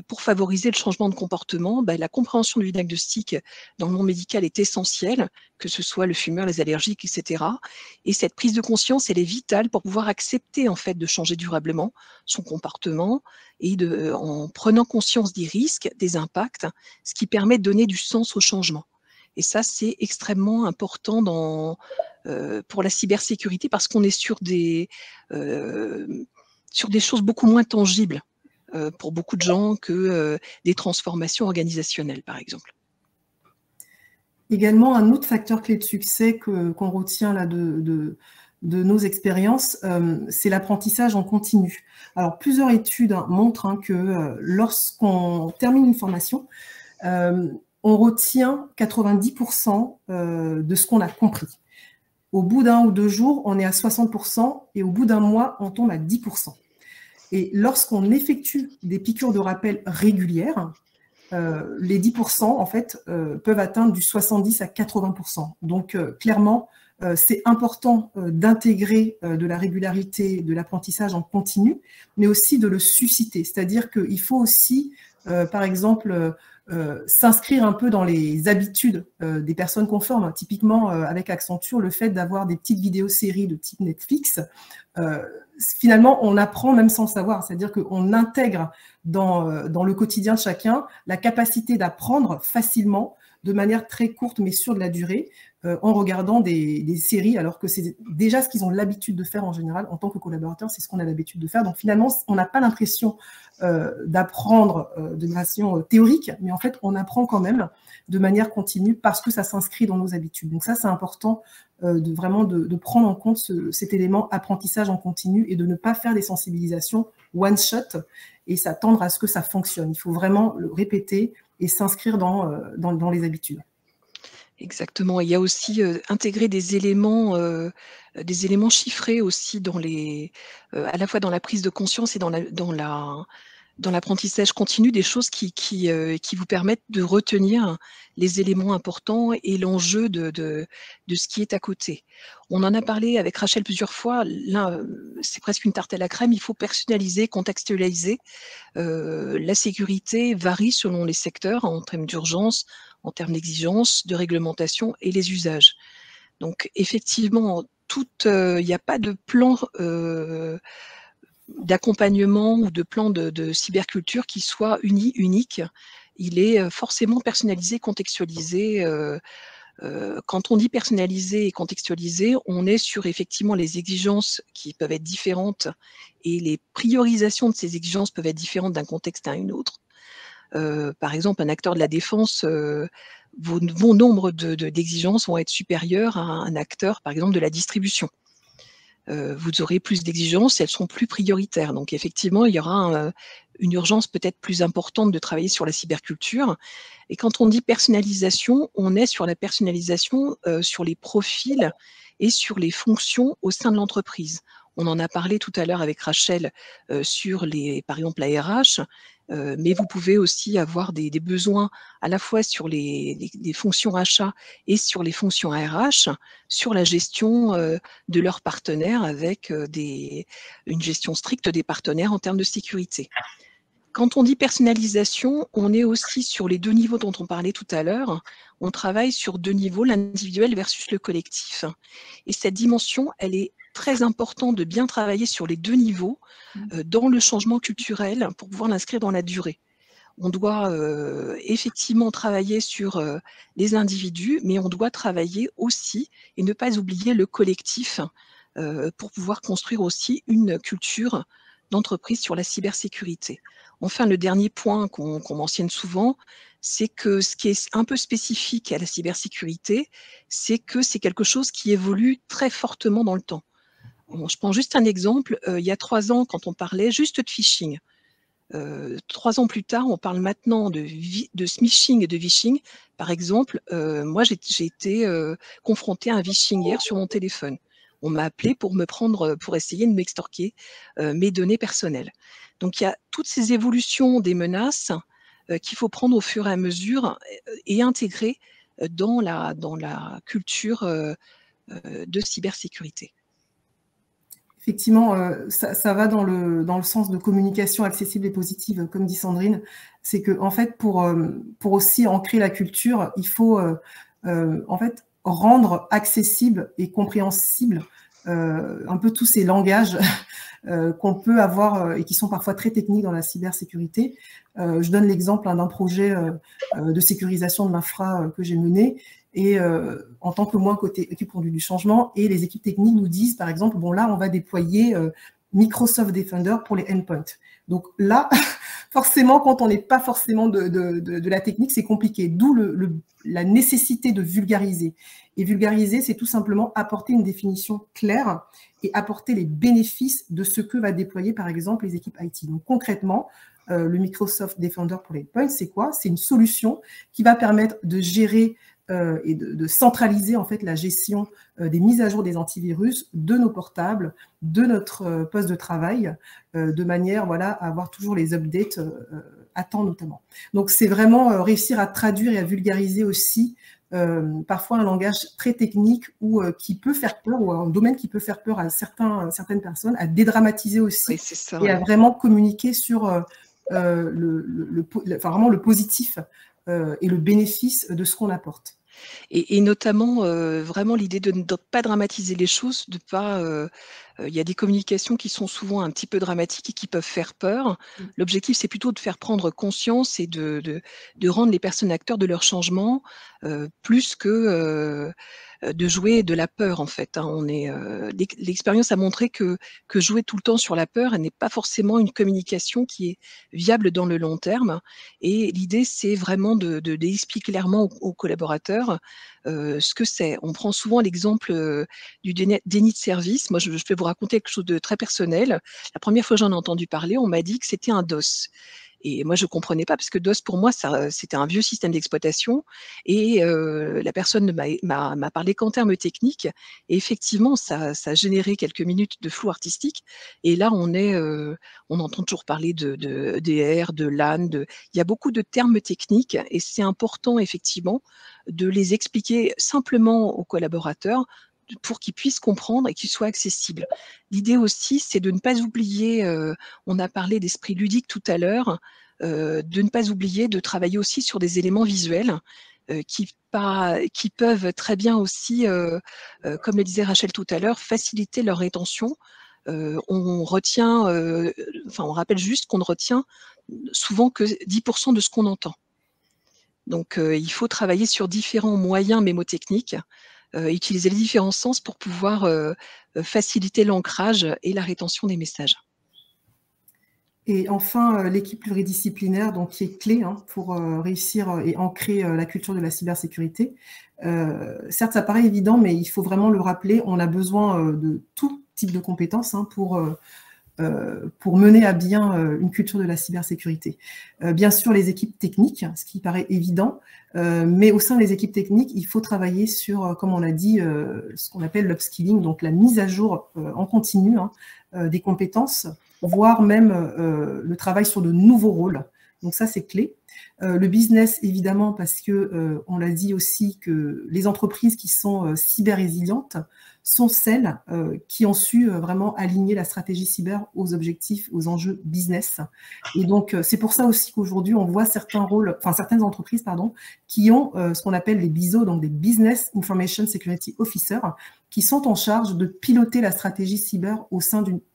Pour favoriser le changement de comportement, la compréhension du diagnostic dans le monde médical est essentielle, que ce soit le fumeur, les allergiques, etc. Et cette prise de conscience, elle est vitale pour pouvoir accepter en fait de changer durablement son comportement et en prenant conscience des risques, des impacts, ce qui permet de donner du sens au changement. Et ça, c'est extrêmement important pour la cybersécurité parce qu'on est sur des choses beaucoup moins tangibles pour beaucoup de gens que des transformations organisationnelles, par exemple. Également, un autre facteur clé de succès qu'on retient là de nos expériences, c'est l'apprentissage en continu. Alors, plusieurs études montrent que lorsqu'on termine une formation, on retient 90% de ce qu'on a compris. Au bout d'1 ou 2 jours, on est à 60% et au bout d'un mois, on tombe à 10%. Et lorsqu'on effectue des piqûres de rappel régulières, les 10% en fait peuvent atteindre du 70 à 80%. Donc clairement, c'est important d'intégrer de la régularité, de l'apprentissage en continu, mais aussi de le susciter. C'est-à-dire qu'il faut aussi, par exemple, s'inscrire un peu dans les habitudes des personnes qu'on forme. Typiquement, avec Accenture, le fait d'avoir des petites vidéos-séries de type Netflix, finalement, on apprend même sans le savoir. C'est-à-dire qu'on intègre dans le quotidien de chacun la capacité d'apprendre facilement, de manière très courte mais sur de la durée, en regardant des séries, alors que c'est déjà ce qu'ils ont l'habitude de faire en général. En tant que collaborateur, c'est ce qu'on a l'habitude de faire. Donc finalement, on n'a pas l'impression d'apprendre de façon théorique, mais en fait, on apprend quand même de manière continue parce que ça s'inscrit dans nos habitudes. Donc ça, c'est important de prendre en compte cet élément apprentissage en continu et de ne pas faire des sensibilisations one shot et s'attendre à ce que ça fonctionne. Il faut vraiment le répéter et s'inscrire dans les habitudes. Exactement. Il y a aussi intégrer des éléments chiffrés aussi à la fois dans la prise de conscience et dans l'apprentissage continu, des choses qui vous permettent de retenir les éléments importants et l'enjeu de ce qui est à côté. On en a parlé avec Rachel plusieurs fois. Là, c'est presque une tarte à la crème. Il faut personnaliser, contextualiser. La sécurité varie selon les secteurs en termes d'urgence, en termes d'exigence, de réglementation et les usages. Donc, effectivement, il n'y a pas de plan d'accompagnement ou de plan de cyberculture qui soit unique. Il est forcément personnalisé, contextualisé. Quand on dit personnalisé et contextualisé, on est sur effectivement les exigences qui peuvent être différentes et les priorisations de ces exigences peuvent être différentes d'un contexte à un autre. Par exemple, un acteur de la défense, vos nombres d'exigences vont être supérieurs à un acteur, par exemple, de la distribution. Vous aurez plus d'exigences, elles seront plus prioritaires. Donc effectivement, il y aura une urgence peut-être plus importante de travailler sur la cyberculture. Et quand on dit personnalisation, on est sur la personnalisation sur les profils et sur les fonctions au sein de l'entreprise. On en a parlé tout à l'heure avec Rachel sur par exemple la RH, mais vous pouvez aussi avoir des besoins à la fois sur les fonctions achats et sur les fonctions RH, sur la gestion de leurs partenaires avec une gestion stricte des partenaires en termes de sécurité. Quand on dit personnalisation, on est aussi sur les 2 niveaux dont on parlait tout à l'heure. On travaille sur 2 niveaux, l'individuel versus le collectif. Et cette dimension, elle est très importante de bien travailler sur les 2 niveaux dans le changement culturel pour pouvoir l'inscrire dans la durée. On doit effectivement travailler sur les individus, mais on doit travailler aussi et ne pas oublier le collectif pour pouvoir construire aussi une culture d'entreprise sur la cybersécurité. Enfin, le dernier point qu'on mentionne souvent, c'est que ce qui est un peu spécifique à la cybersécurité, c'est que c'est quelque chose qui évolue très fortement dans le temps. Je prends juste un exemple. Il y a 3 ans, quand on parlait juste de phishing, 3 ans plus tard, on parle maintenant de smishing et de vishing. Par exemple, moi, j'ai été confrontée à un vishing hier sur mon téléphone. On m'a appelé pour essayer de m'extorquer mes données personnelles. Donc, il y a toutes ces évolutions des menaces qu'il faut prendre au fur et à mesure et intégrer dans la culture de cybersécurité. Effectivement, ça va dans le sens de communication accessible et positive, comme dit Sandrine. C'est que, en fait, pour aussi ancrer la culture, il faut en fait rendre accessible et compréhensible un peu tous ces langages qu'on peut avoir et qui sont parfois très techniques dans la cybersécurité. Je donne l'exemple d'un projet de sécurisation de l'infra que j'ai mené. Et en tant que moi, côté équipe conduite du changement, et les équipes techniques nous disent, par exemple, bon là, on va déployer Microsoft Defender pour les endpoints. Donc là, forcément, quand on n'est pas forcément de la technique, c'est compliqué. D'où la nécessité de vulgariser. Et vulgariser, c'est tout simplement apporter une définition claire et apporter les bénéfices de ce que va déployer, par exemple, les équipes IT. Donc concrètement, le Microsoft Defender pour les endpoints, c'est quoi? C'est une solution qui va permettre de gérer et de centraliser en fait la gestion des mises à jour des antivirus de nos portables, de notre poste de travail, de manière voilà, à avoir toujours les updates à temps notamment. Donc c'est vraiment réussir à traduire et à vulgariser aussi parfois un langage très technique ou qui peut faire peur, ou un domaine qui peut faire peur à certaines personnes, à dédramatiser aussi oui, ça, et à vraiment communiquer sur vraiment le positif et le bénéfice de ce qu'on apporte. Et notamment, vraiment l'idée de ne pas dramatiser les choses, de pas... il y a des communications qui sont souvent un petit peu dramatiques et qui peuvent faire peur. L'objectif, c'est plutôt de faire prendre conscience et de rendre les personnes acteurs de leur changement, plus que de jouer de la peur, en fait. Hein. L'expérience a montré que jouer tout le temps sur la peur n'est pas forcément une communication qui est viable dans le long terme. Et l'idée, c'est vraiment d'expliquer clairement aux collaborateurs ce que c'est. On prend souvent l'exemple du déni de service. Moi, je peux vous raconter quelque chose de très personnel. La première fois que j'en ai entendu parler, on m'a dit que c'était un DOS. Et moi, je ne comprenais pas parce que DOS, pour moi, c'était un vieux système d'exploitation. Et la personne m'a parlé qu'en termes techniques. Et effectivement, ça a généré quelques minutes de flou artistique. Et là, on entend toujours parler d'EDR, de LAN. Il y a beaucoup de termes techniques et c'est important, effectivement, de les expliquer simplement aux collaborateurs pour qu'ils puissent comprendre et qu'ils soient accessibles. L'idée aussi, c'est de ne pas oublier, on a parlé d'esprit ludique tout à l'heure, de ne pas oublier de travailler aussi sur des éléments visuels qui peuvent très bien aussi, comme le disait Rachel tout à l'heure, faciliter leur rétention. On rappelle juste qu'on ne retient souvent que 10% de ce qu'on entend. Donc, il faut travailler sur différents moyens mémotechniques, utiliser les différents sens pour pouvoir faciliter l'ancrage et la rétention des messages. Et enfin, l'équipe pluridisciplinaire, donc, qui est clé pour réussir et ancrer la culture de la cybersécurité. Certes, ça paraît évident, mais il faut vraiment le rappeler, on a besoin de tout type de compétences pour mener à bien une culture de la cybersécurité. Bien sûr, les équipes techniques, ce qui paraît évident, mais au sein des équipes techniques, il faut travailler sur, comme on l'a dit, ce qu'on appelle l'upskilling, donc la mise à jour en continu des compétences, voire même le travail sur de nouveaux rôles. Donc ça, c'est clé. Le business, évidemment, parce que on l'a dit aussi que les entreprises qui sont cyber-résilientes sont celles qui ont su vraiment aligner la stratégie cyber aux objectifs, aux enjeux business. Et donc, c'est pour ça aussi qu'aujourd'hui, on voit certaines entreprises, qui ont ce qu'on appelle les BISO, donc des Business Information Security Officer, qui sont en charge de piloter la stratégie cyber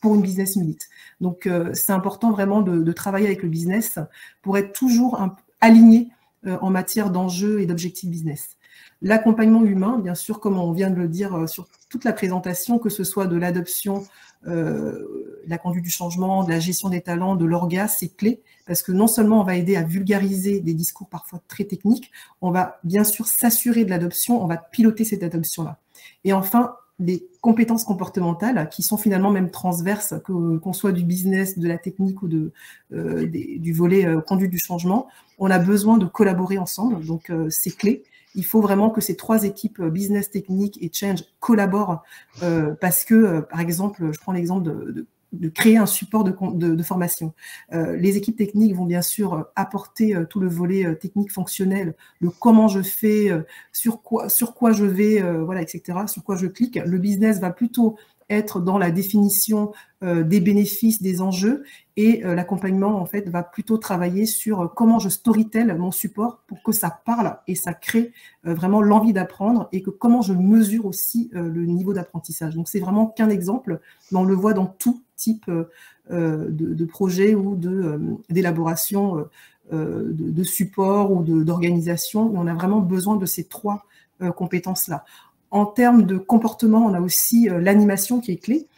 pour une business unit. Donc, c'est important vraiment de travailler avec le business pour être toujours aligné en matière d'enjeux et d'objectifs business. L'accompagnement humain, bien sûr, comme on vient de le dire sur toute la présentation, que ce soit de l'adoption, la conduite du changement, de la gestion des talents, de l'orga, c'est clé, parce que non seulement on va aider à vulgariser des discours parfois très techniques, on va bien sûr s'assurer de l'adoption, on va piloter cette adoption-là. Et enfin, des compétences comportementales qui sont finalement même transverses, qu'on soit du business, de la technique ou du volet conduite du changement, on a besoin de collaborer ensemble, donc c'est clé. Il faut vraiment que ces trois équipes business, technique et change collaborent parce que, par exemple, je prends l'exemple de créer un support de formation. Les équipes techniques vont bien sûr apporter tout le volet technique fonctionnel, le comment je fais, sur quoi je vais, voilà, etc., sur quoi je clique. Le business va plutôt être dans la définition des bénéfices, des enjeux, et l'accompagnement, en fait, va plutôt travailler sur comment je storytell mon support pour que ça parle et ça crée vraiment l'envie d'apprendre, et que comment je mesure aussi le niveau d'apprentissage. Donc, c'est vraiment qu'un exemple, mais on le voit dans tout type de projet ou d'élaboration de support ou d'organisation. On a vraiment besoin de ces trois compétences-là. En termes de comportement, on a aussi l'animation qui est clé.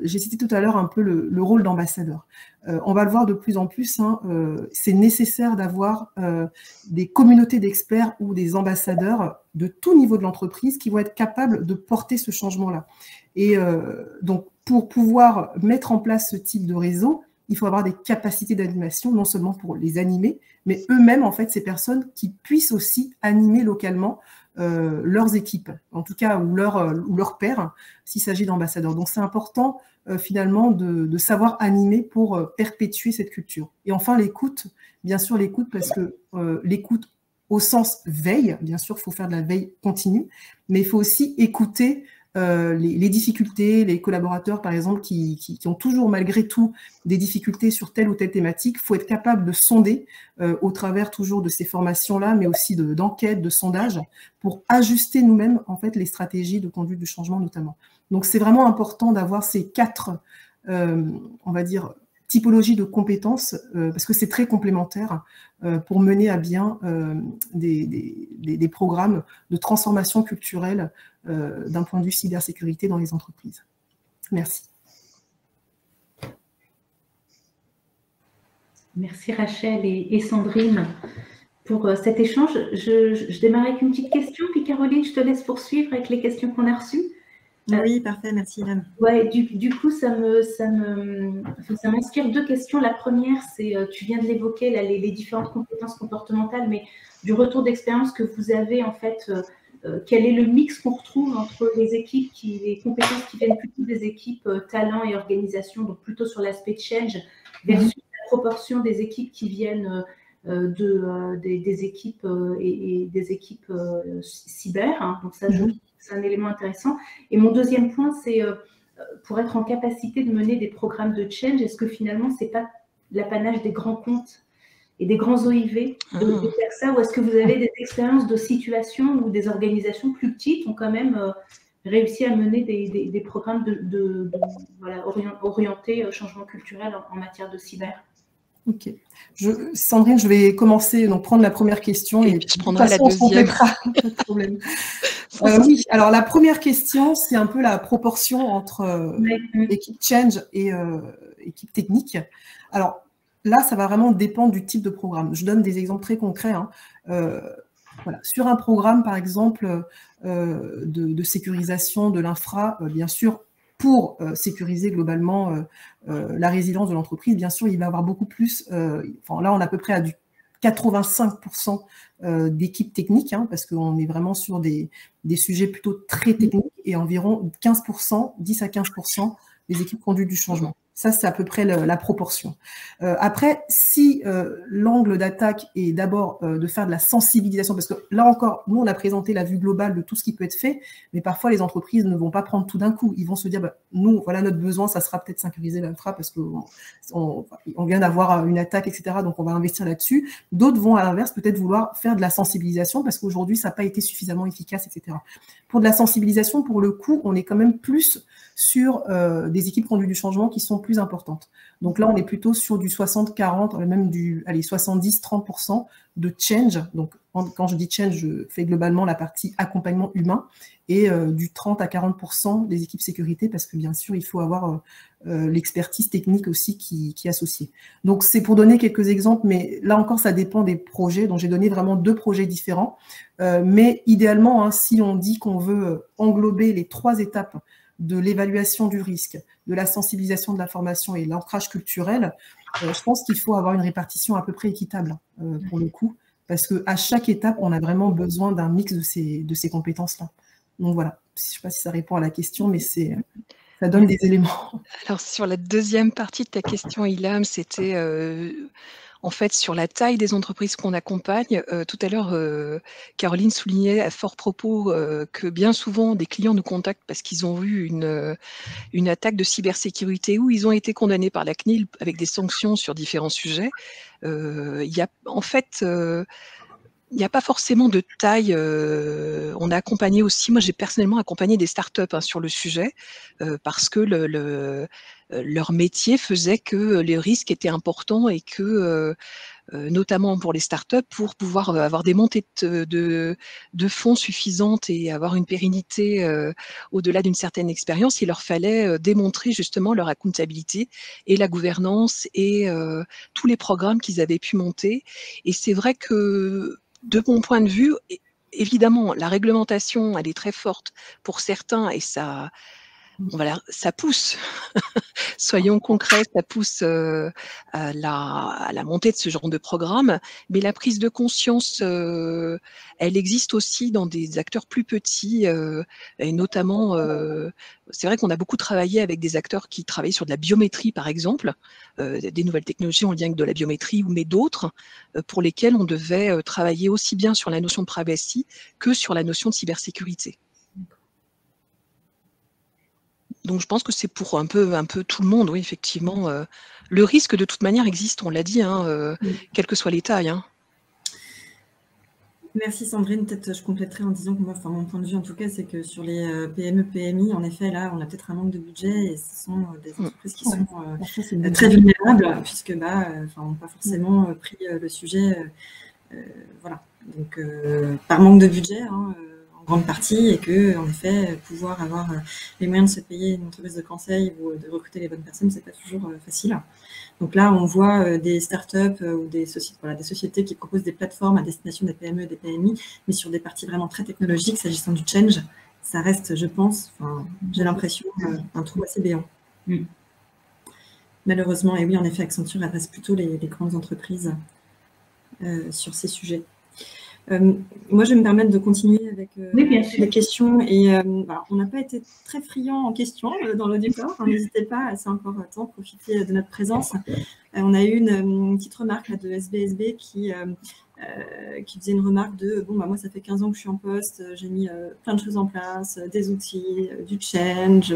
J'ai cité tout à l'heure un peu le rôle d'ambassadeur. On va le voir de plus en plus, hein, c'est nécessaire d'avoir des communautés d'experts ou des ambassadeurs de tout niveau de l'entreprise qui vont être capables de porter ce changement-là. Et donc, pour pouvoir mettre en place ce type de réseau, il faut avoir des capacités d'animation, non seulement pour les animer, mais eux-mêmes, en fait, ces personnes qui puissent aussi animer localement leurs équipes, en tout cas, ou leurs pairs, s'il s'agit d'ambassadeurs. Donc, c'est important, finalement, de savoir animer pour perpétuer cette culture. Et enfin, l'écoute, bien sûr, l'écoute, parce que l'écoute au sens veille, bien sûr, il faut faire de la veille continue, mais il faut aussi écouter les difficultés, les collaborateurs, par exemple, qui ont toujours, malgré tout, des difficultés sur telle ou telle thématique. Il faut être capable de sonder au travers toujours de ces formations-là, mais aussi d'enquêtes, de sondages, pour ajuster nous-mêmes, en fait, les stratégies de conduite du changement, notamment. Donc, c'est vraiment important d'avoir ces quatre, on va dire, typologies de compétences, parce que c'est très complémentaire pour mener à bien des programmes de transformation culturelle d'un point de vue cybersécurité dans les entreprises. Merci. Merci Rachel et Sandrine pour cet échange. Je démarre avec une petite question, puis Caroline, je te laisse poursuivre avec les questions qu'on a reçues. Oui, parfait, merci Ilham. Ouais, du coup, ça m'inspire deux questions. La première, c'est, tu viens de l'évoquer, les différentes compétences comportementales, mais du retour d'expérience que vous avez, en fait, quel est le mix qu'on retrouve entre les équipes, les compétences qui viennent plutôt des équipes talent et organisation, donc plutôt sur l'aspect change, versus la proportion des équipes qui viennent des équipes et des équipes cyber, hein. Donc ça, je trouve que c'est un élément intéressant. Et mon deuxième point, c'est pour être en capacité de mener des programmes de change, est-ce que finalement, ce n'est pas l'apanage des grands comptes et des grands OIV de faire ça, ou est-ce que vous avez des expériences de situation où des organisations plus petites ont quand même réussi à mener des programmes voilà, orientés changement culturel en matière de cyber? Ok. Sandrine, je vais commencer, donc prendre la première question et puis je prendrai la deuxième. Pas de problème. Oui, alors la première question, c'est un peu la proportion entre équipe change et équipe technique. Alors là, ça va vraiment dépendre du type de programme. Je donne des exemples très concrets, hein. Voilà. Sur un programme, par exemple, de sécurisation de l'infra, bien sûr, pour sécuriser globalement la résilience de l'entreprise, bien sûr, il va y avoir beaucoup plus, enfin, là, on est à peu près à du 85% d'équipes techniques, hein, parce qu'on est vraiment sur des sujets plutôt très techniques, et environ 15%, 10 à 15% des équipes conduites du changement. Ça, c'est à peu près la proportion. Après, si l'angle d'attaque est d'abord de faire de la sensibilisation, parce que là encore, nous, on a présenté la vue globale de tout ce qui peut être fait, mais parfois, les entreprises ne vont pas prendre tout d'un coup. Ils vont se dire, bah, nous, voilà notre besoin, ça sera peut-être sécuriser l'infra parce qu'on vient d'avoir une attaque, etc. Donc, on va investir là-dessus. D'autres vont, à l'inverse, peut-être vouloir faire de la sensibilisation parce qu'aujourd'hui, ça n'a pas été suffisamment efficace, etc. Pour de la sensibilisation, pour le coup, on est quand même plus sur des équipes conduites du changement qui sont plus importantes. Donc là, on est plutôt sur du 60-40, même du 70-30% de change. Donc, quand je dis change, je fais globalement la partie accompagnement humain et du 30 à 40% des équipes sécurité parce que, bien sûr, il faut avoir l'expertise technique aussi qui est associée. Donc, c'est pour donner quelques exemples, mais là encore, ça dépend des projets. Donc, j'ai donné vraiment 2 projets différents. Mais idéalement, hein, si on dit qu'on veut englober les 3 étapes de l'évaluation du risque, de la sensibilisation de la formation et l'ancrage culturel, je pense qu'il faut avoir une répartition à peu près équitable pour le coup, parce qu'à chaque étape, on a vraiment besoin d'un mix de ces compétences-là. Donc voilà, je ne sais pas si ça répond à la question, mais ça donne des éléments. Alors sur la deuxième partie de ta question, Ilham, c'était en fait, sur la taille des entreprises qu'on accompagne. Tout à l'heure, Caroline soulignait à fort propos que bien souvent, des clients nous contactent parce qu'ils ont eu une attaque de cybersécurité où ils ont été condamnés par la CNIL avec des sanctions sur différents sujets. Il y a, en fait, il n'y a pas forcément de taille. On a accompagné aussi, moi j'ai personnellement accompagné des startups sur le sujet parce que leur métier faisait que les risques étaient importants et que, notamment pour les startups, pour pouvoir avoir des montées de fonds suffisantes et avoir une pérennité au-delà d'une certaine expérience, il leur fallait démontrer justement leur accountabilité et la gouvernance et tous les programmes qu'ils avaient pu monter. Et c'est vrai que, de mon point de vue, évidemment, la réglementation, elle est très forte pour certains et ça pousse, soyons concrets, ça pousse à la montée de ce genre de programme, mais la prise de conscience, elle existe aussi dans des acteurs plus petits, et notamment, c'est vrai qu'on a beaucoup travaillé avec des acteurs qui travaillent sur de la biométrie, par exemple, des nouvelles technologies en lien avec de la biométrie, mais d'autres, pour lesquels on devait travailler aussi bien sur la notion de privacy que sur la notion de cybersécurité. Donc, je pense que c'est pour un peu tout le monde, oui, effectivement. Le risque, de toute manière, existe, on l'a dit, quelles que soient les tailles. Merci Sandrine. Peut-être je compléterai en disant que moi, mon point de vue en tout cas, c'est que sur les PME, PMI, en effet, là, on a peut-être un manque de budget et ce sont des entreprises qui sont très vulnérables puisque n'ont pas forcément pris le sujet. Voilà. Donc, par manque de budget, en grande partie, et que, en effet, pouvoir avoir les moyens de se payer une entreprise de conseil ou de recruter les bonnes personnes, c'est pas toujours facile. Donc là, on voit des startups ou des sociétés qui proposent des plateformes à destination des PME et des PMI, mais sur des parties vraiment très technologiques, s'agissant du change, ça reste, je pense, j'ai l'impression, un trou assez béant. Malheureusement, et oui, en effet, Accenture adresse plutôt les grandes entreprises sur ces sujets. Moi, je vais me permettre de continuer avec les questions. Et on n'a pas été très friands en questions dans l'auditoire. N'hésitez pas, c'est encore temps, profiter de notre présence. On a eu une petite remarque de SBSB qui faisait une remarque de « Bon, moi, ça fait 15 ans que je suis en poste, j'ai mis plein de choses en place, des outils, du change,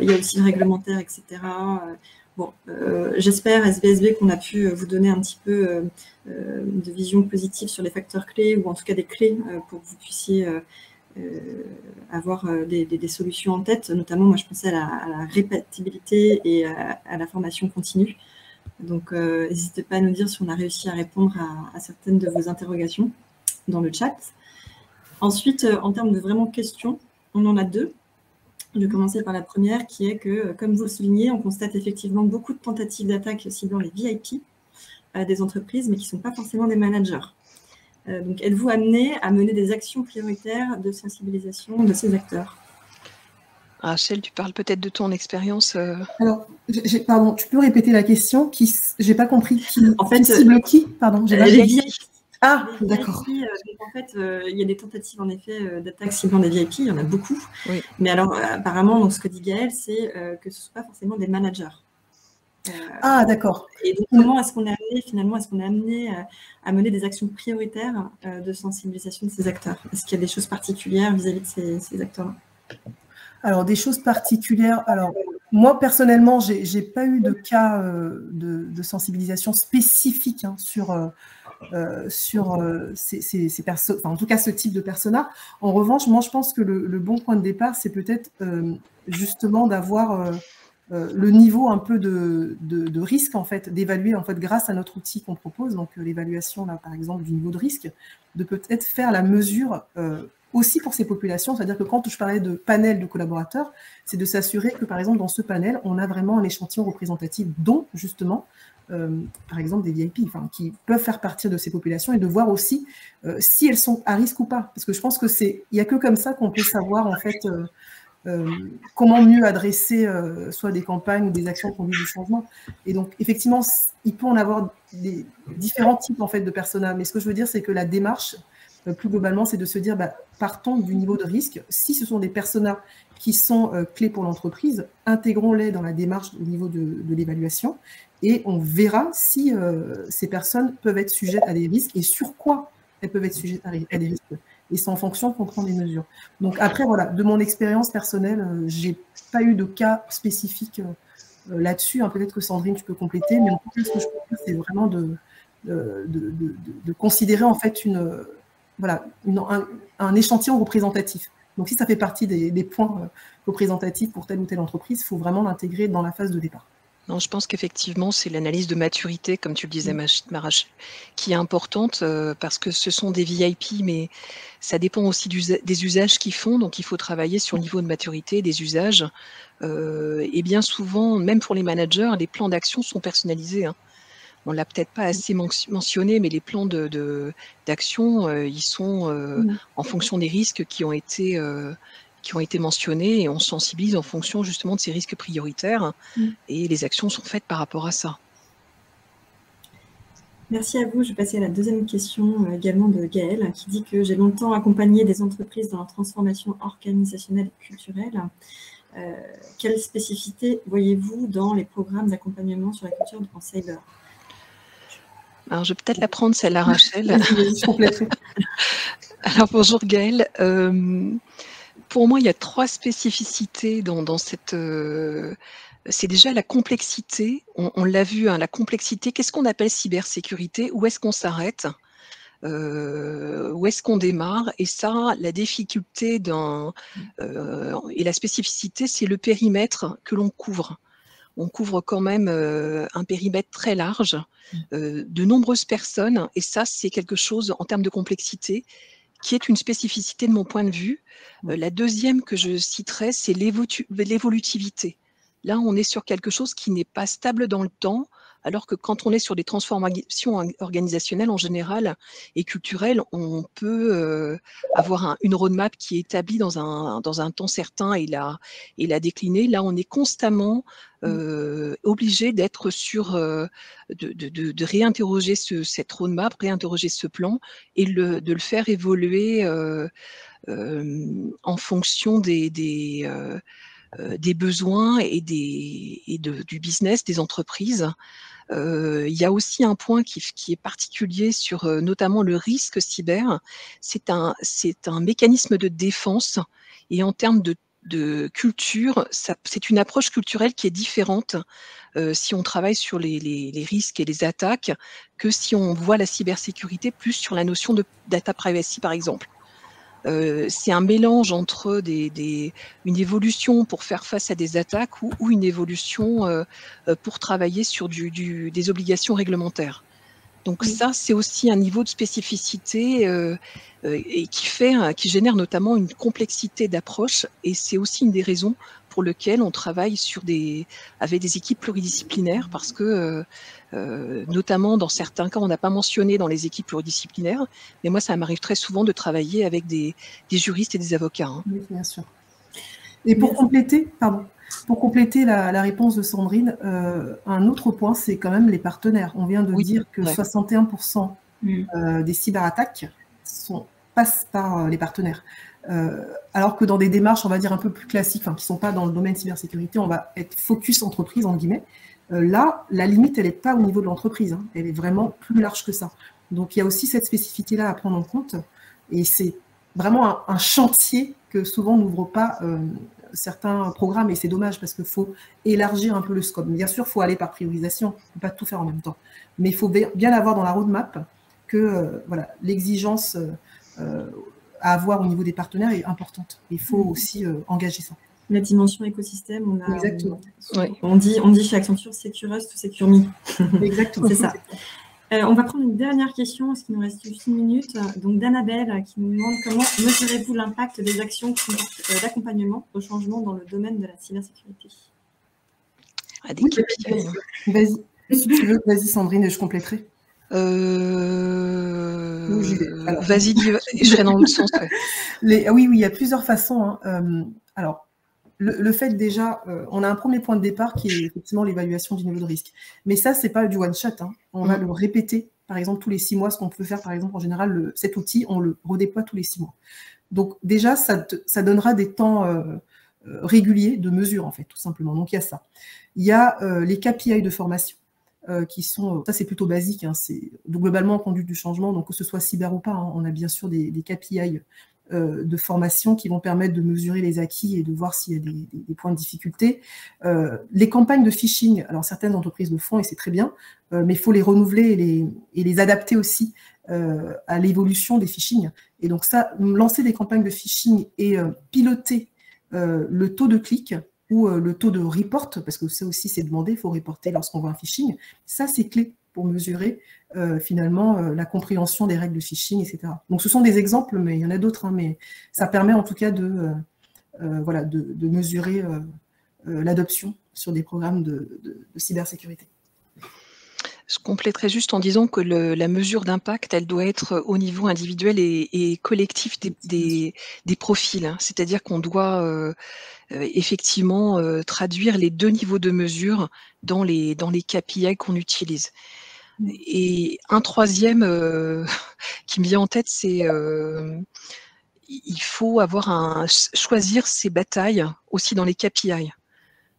il y a aussi le réglementaire, etc. » Bon, j'espère, SBSB, qu'on a pu vous donner un petit peu de vision positive sur les facteurs clés, ou en tout cas des clés pour que vous puissiez avoir des solutions en tête. Notamment, moi, je pensais à la répétibilité et à la formation continue. Donc, n'hésitez pas à nous dire si on a réussi à répondre à certaines de vos interrogations dans le chat. Ensuite, en termes de vraiment questions, on en a deux. Je vais commencer par la première, qui est que, comme vous le soulignez, on constate effectivement beaucoup de tentatives d'attaque ciblant les VIP des entreprises, mais qui ne sont pas forcément des managers. Donc, êtes-vous amené à mener des actions prioritaires de sensibilisation de ces acteurs? Rachel, tu parles peut-être de ton expérience. Alors, pardon, tu peux répéter la question? Je n'ai pas compris. En fait, cible qui? Pardon, j'ai les VIP. Ah, d'accord. En fait, il y a des tentatives en effet d'attaque ciblant des VIP, il y en a beaucoup. Oui. Mais alors, apparemment, donc, ce que dit Gaëlle, c'est que ce ne sont pas forcément des managers. Ah, d'accord. Et donc, comment est-ce qu'on est amené, finalement, à mener des actions prioritaires de sensibilisation de ces acteurs? Est-ce qu'il y a des choses particulières vis-à-vis de ces acteurs-là? Alors, des choses particulières. Alors, moi, personnellement, je n'ai pas eu de cas de sensibilisation spécifique sur ces personnes, en tout cas ce type de persona. En revanche, moi, je pense que le bon point de départ, c'est peut-être justement d'avoir le niveau un peu de risque, en fait, d'évaluer, en fait, grâce à notre outil qu'on propose, donc l'évaluation, là, par exemple, du niveau de risque, de peut-être faire la mesure aussi pour ces populations, c'est-à-dire que quand je parlais de panel de collaborateurs, c'est de s'assurer que, par exemple, dans ce panel, on a vraiment un échantillon représentatif, dont, justement, par exemple, des VIP, qui peuvent faire partie de ces populations, et de voir aussi si elles sont à risque ou pas. Parce que je pense que il n'y a que comme ça qu'on peut savoir, en fait, comment mieux adresser soit des campagnes ou des actions conduites du changement. Et donc, effectivement, il peut en avoir des différents types, en fait, de personas. Mais ce que je veux dire, c'est que la démarche, plus globalement, c'est de se dire, partons du niveau de risque. Si ce sont des personas qui sont clés pour l'entreprise, intégrons-les dans la démarche au niveau de l'évaluation. et on verra si ces personnes peuvent être sujettes à des risques et sur quoi elles peuvent être sujettes à des risques. Et c'est en fonction qu'on prend des mesures. Donc après, voilà, de mon expérience personnelle, j'ai pas eu de cas spécifiques là-dessus. Hein. Peut-être que Sandrine, tu peux compléter, mais en tout cas, ce que je peux dire, c'est vraiment de considérer en fait un échantillon représentatif. Donc si ça fait partie des points représentatifs pour telle ou telle entreprise, il faut vraiment l'intégrer dans la phase de départ. Non, je pense qu'effectivement, c'est l'analyse de maturité, comme tu le disais, Marache, qui est importante parce que ce sont des VIP, mais ça dépend aussi des usages qu'ils font. Donc, il faut travailler sur le niveau de maturité des usages. Et bien souvent, même pour les managers, les plans d'action sont personnalisés. Hein. On ne l'a peut-être pas assez mentionné, mais les plans d'action, ils sont en fonction des risques qui ont été mentionnés et on sensibilise en fonction justement de ces risques prioritaires et les actions sont faites par rapport à ça. Merci à vous. Je vais passer à la deuxième question également de Gaëlle qui dit que j'ai longtemps accompagné des entreprises dans leur transformation organisationnelle et culturelle. Quelles spécificités voyez-vous dans les programmes d'accompagnement sur la culture en cyber? Alors, je vais peut-être la prendre, celle-là, Rachel. Alors, bonjour Gaëlle. Pour moi, il y a 3 spécificités dans cette... c'est déjà la complexité. On l'a vu, hein, la complexité. Qu'est-ce qu'on appelle cybersécurité? Où est-ce qu'on s'arrête? Où est-ce qu'on démarre? Et ça, la difficulté et la spécificité, c'est le périmètre que l'on couvre. On couvre quand même un périmètre très large, de nombreuses personnes, et ça, c'est quelque chose en termes de complexité qui est une spécificité de mon point de vue. La deuxième que je citerai, c'est l'évolutivité. Là, on est sur quelque chose qui n'est pas stable dans le temps, alors que quand on est sur des transformations organisationnelles en général et culturelles, on peut avoir une roadmap qui est établie dans un temps certain et la décliner. Là, on est constamment obligé d'être sur, de réinterroger cette roadmap, réinterroger ce plan et de le faire évoluer en fonction des besoins et du business des entreprises. Il y a aussi un point qui est particulier sur notamment le risque cyber. C'est un mécanisme de défense et en termes de culture, c'est une approche culturelle qui est différente si on travaille sur les risques et les attaques que si on voit la cybersécurité plus sur la notion de data privacy, par exemple. C'est un mélange entre une évolution pour faire face à des attaques ou une évolution pour travailler sur des obligations réglementaires. Donc ça, c'est aussi un niveau de spécificité et qui génère notamment une complexité d'approche et c'est aussi une des raisons pour lesquelles on travaille avec des équipes pluridisciplinaires parce que notamment dans certains cas, on n'a pas mentionné dans les équipes pluridisciplinaires, mais moi, ça m'arrive très souvent de travailler avec des juristes et des avocats. Hein. Oui, bien sûr. Et pour compléter la réponse de Sandrine, un autre point, c'est quand même les partenaires. On vient de dire que 61% des cyberattaques passent par les partenaires. Alors que dans des démarches, on va dire un peu plus classiques, qui ne sont pas dans le domaine cybersécurité, on va être focus entreprise, entre guillemets. Là, la limite, elle n'est pas au niveau de l'entreprise. Hein. Elle est vraiment plus large que ça. Donc, il y a aussi cette spécificité-là à prendre en compte. Et c'est vraiment un chantier que souvent n'ouvrent pas certains programmes. Et c'est dommage parce qu'il faut élargir un peu le scope. Bien sûr, il faut aller par priorisation. On ne peut pas tout faire en même temps. Mais il faut bien avoir dans la roadmap que l'exigence à avoir au niveau des partenaires est importante. Il faut aussi engager ça. La dimension écosystème, Exactement. On dit chez Accenture Secure Us to Secure Me. Exactement. C'est ça. On va prendre une dernière question, parce qu'il nous reste juste une minute. Donc, d'Annabelle, qui nous demande comment mesurez-vous l'impact des actions d'accompagnement au changement dans le domaine de la cybersécurité? Vas-y, si tu veux, vas-y Sandrine, et je compléterai. Vas-y, je serai dans l'autre sens. Oui, il y a plusieurs façons. Hein. Alors, le fait déjà, on a un premier point de départ qui est effectivement l'évaluation du niveau de risque. Mais ça, c'est pas du one shot. Hein. On va le répéter, par exemple, tous les 6 mois. Ce qu'on peut faire, par exemple, en général, cet outil, on le redéploie tous les 6 mois. Donc déjà, ça donnera des temps réguliers de mesure, en fait, tout simplement. Donc il y a ça. Il y a les KPI de formation. qui sont, ça c'est plutôt basique, hein, c'est globalement conduite du changement, donc que ce soit cyber ou pas, hein, on a bien sûr des KPI de formation qui vont permettre de mesurer les acquis et de voir s'il y a des points de difficulté. Les campagnes de phishing, alors certaines entreprises le font et c'est très bien, mais il faut les renouveler et les adapter aussi à l'évolution des phishing. Et donc ça, lancer des campagnes de phishing et piloter le taux de clic ou le taux de report, parce que ça aussi c'est demandé, il faut reporter lorsqu'on voit un phishing, ça c'est clé pour mesurer finalement la compréhension des règles de phishing, etc. Donc ce sont des exemples, mais il y en a d'autres, hein, mais ça permet en tout cas de mesurer l'adoption sur des programmes de cybersécurité. Je compléterai juste en disant que la mesure d'impact, elle doit être au niveau individuel et collectif des profils, hein. C'est-à-dire qu'on doit effectivement traduire les 2 niveaux de mesure dans les KPI qu'on utilise. Et un troisième qui me vient en tête, c'est il faut choisir ses batailles aussi dans les KPI.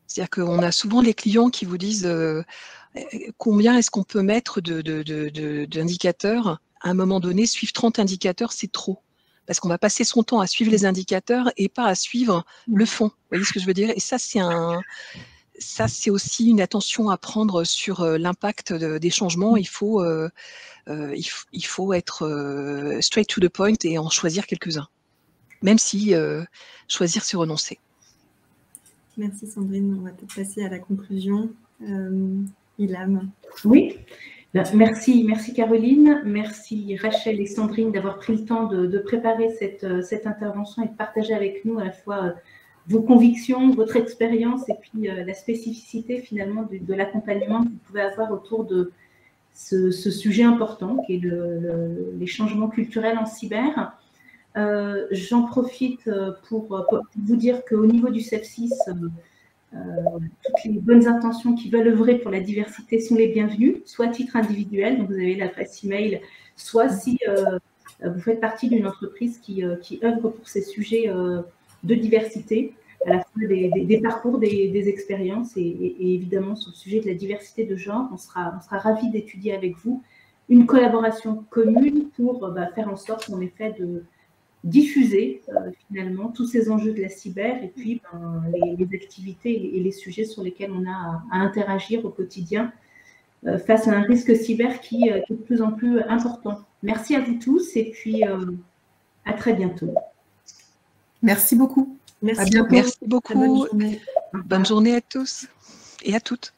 C'est-à-dire qu'on a souvent les clients qui vous disent combien est-ce qu'on peut mettre d'indicateurs. À un moment donné, suivre 30 indicateurs, c'est trop. Parce qu'on va passer son temps à suivre les indicateurs et pas à suivre le fond. Vous voyez ce que je veux dire? Et ça, c'est aussi une attention à prendre sur l'impact des changements. Il faut être straight to the point et en choisir quelques-uns. Même si choisir, c'est renoncer. Merci Sandrine. On va peut-être passer à la conclusion. Ilham. Oui, merci Caroline, merci Rachel et Sandrine d'avoir pris le temps de préparer cette intervention et de partager avec nous à la fois vos convictions, votre expérience et puis la spécificité finalement de l'accompagnement que vous pouvez avoir autour de ce sujet important qui est les changements culturels en cyber. J'en profite pour vous dire qu'au niveau du CEF6, toutes les bonnes intentions qui veulent œuvrer pour la diversité sont les bienvenues, soit à titre individuel, donc vous avez l'adresse email, soit si vous faites partie d'une entreprise qui œuvre pour ces sujets de diversité, à la fois des parcours, des expériences et évidemment sur le sujet de la diversité de genre. On sera ravis d'étudier avec vous une collaboration commune pour faire en sorte en effet de diffuser finalement tous ces enjeux de la cyber et puis les activités et les sujets sur lesquels on a à interagir au quotidien face à un risque cyber qui est de plus en plus important. Merci à vous tous et puis à très bientôt. Merci beaucoup. Merci. À bientôt. Merci beaucoup. Très bonne journée. Bonne journée à tous et à toutes.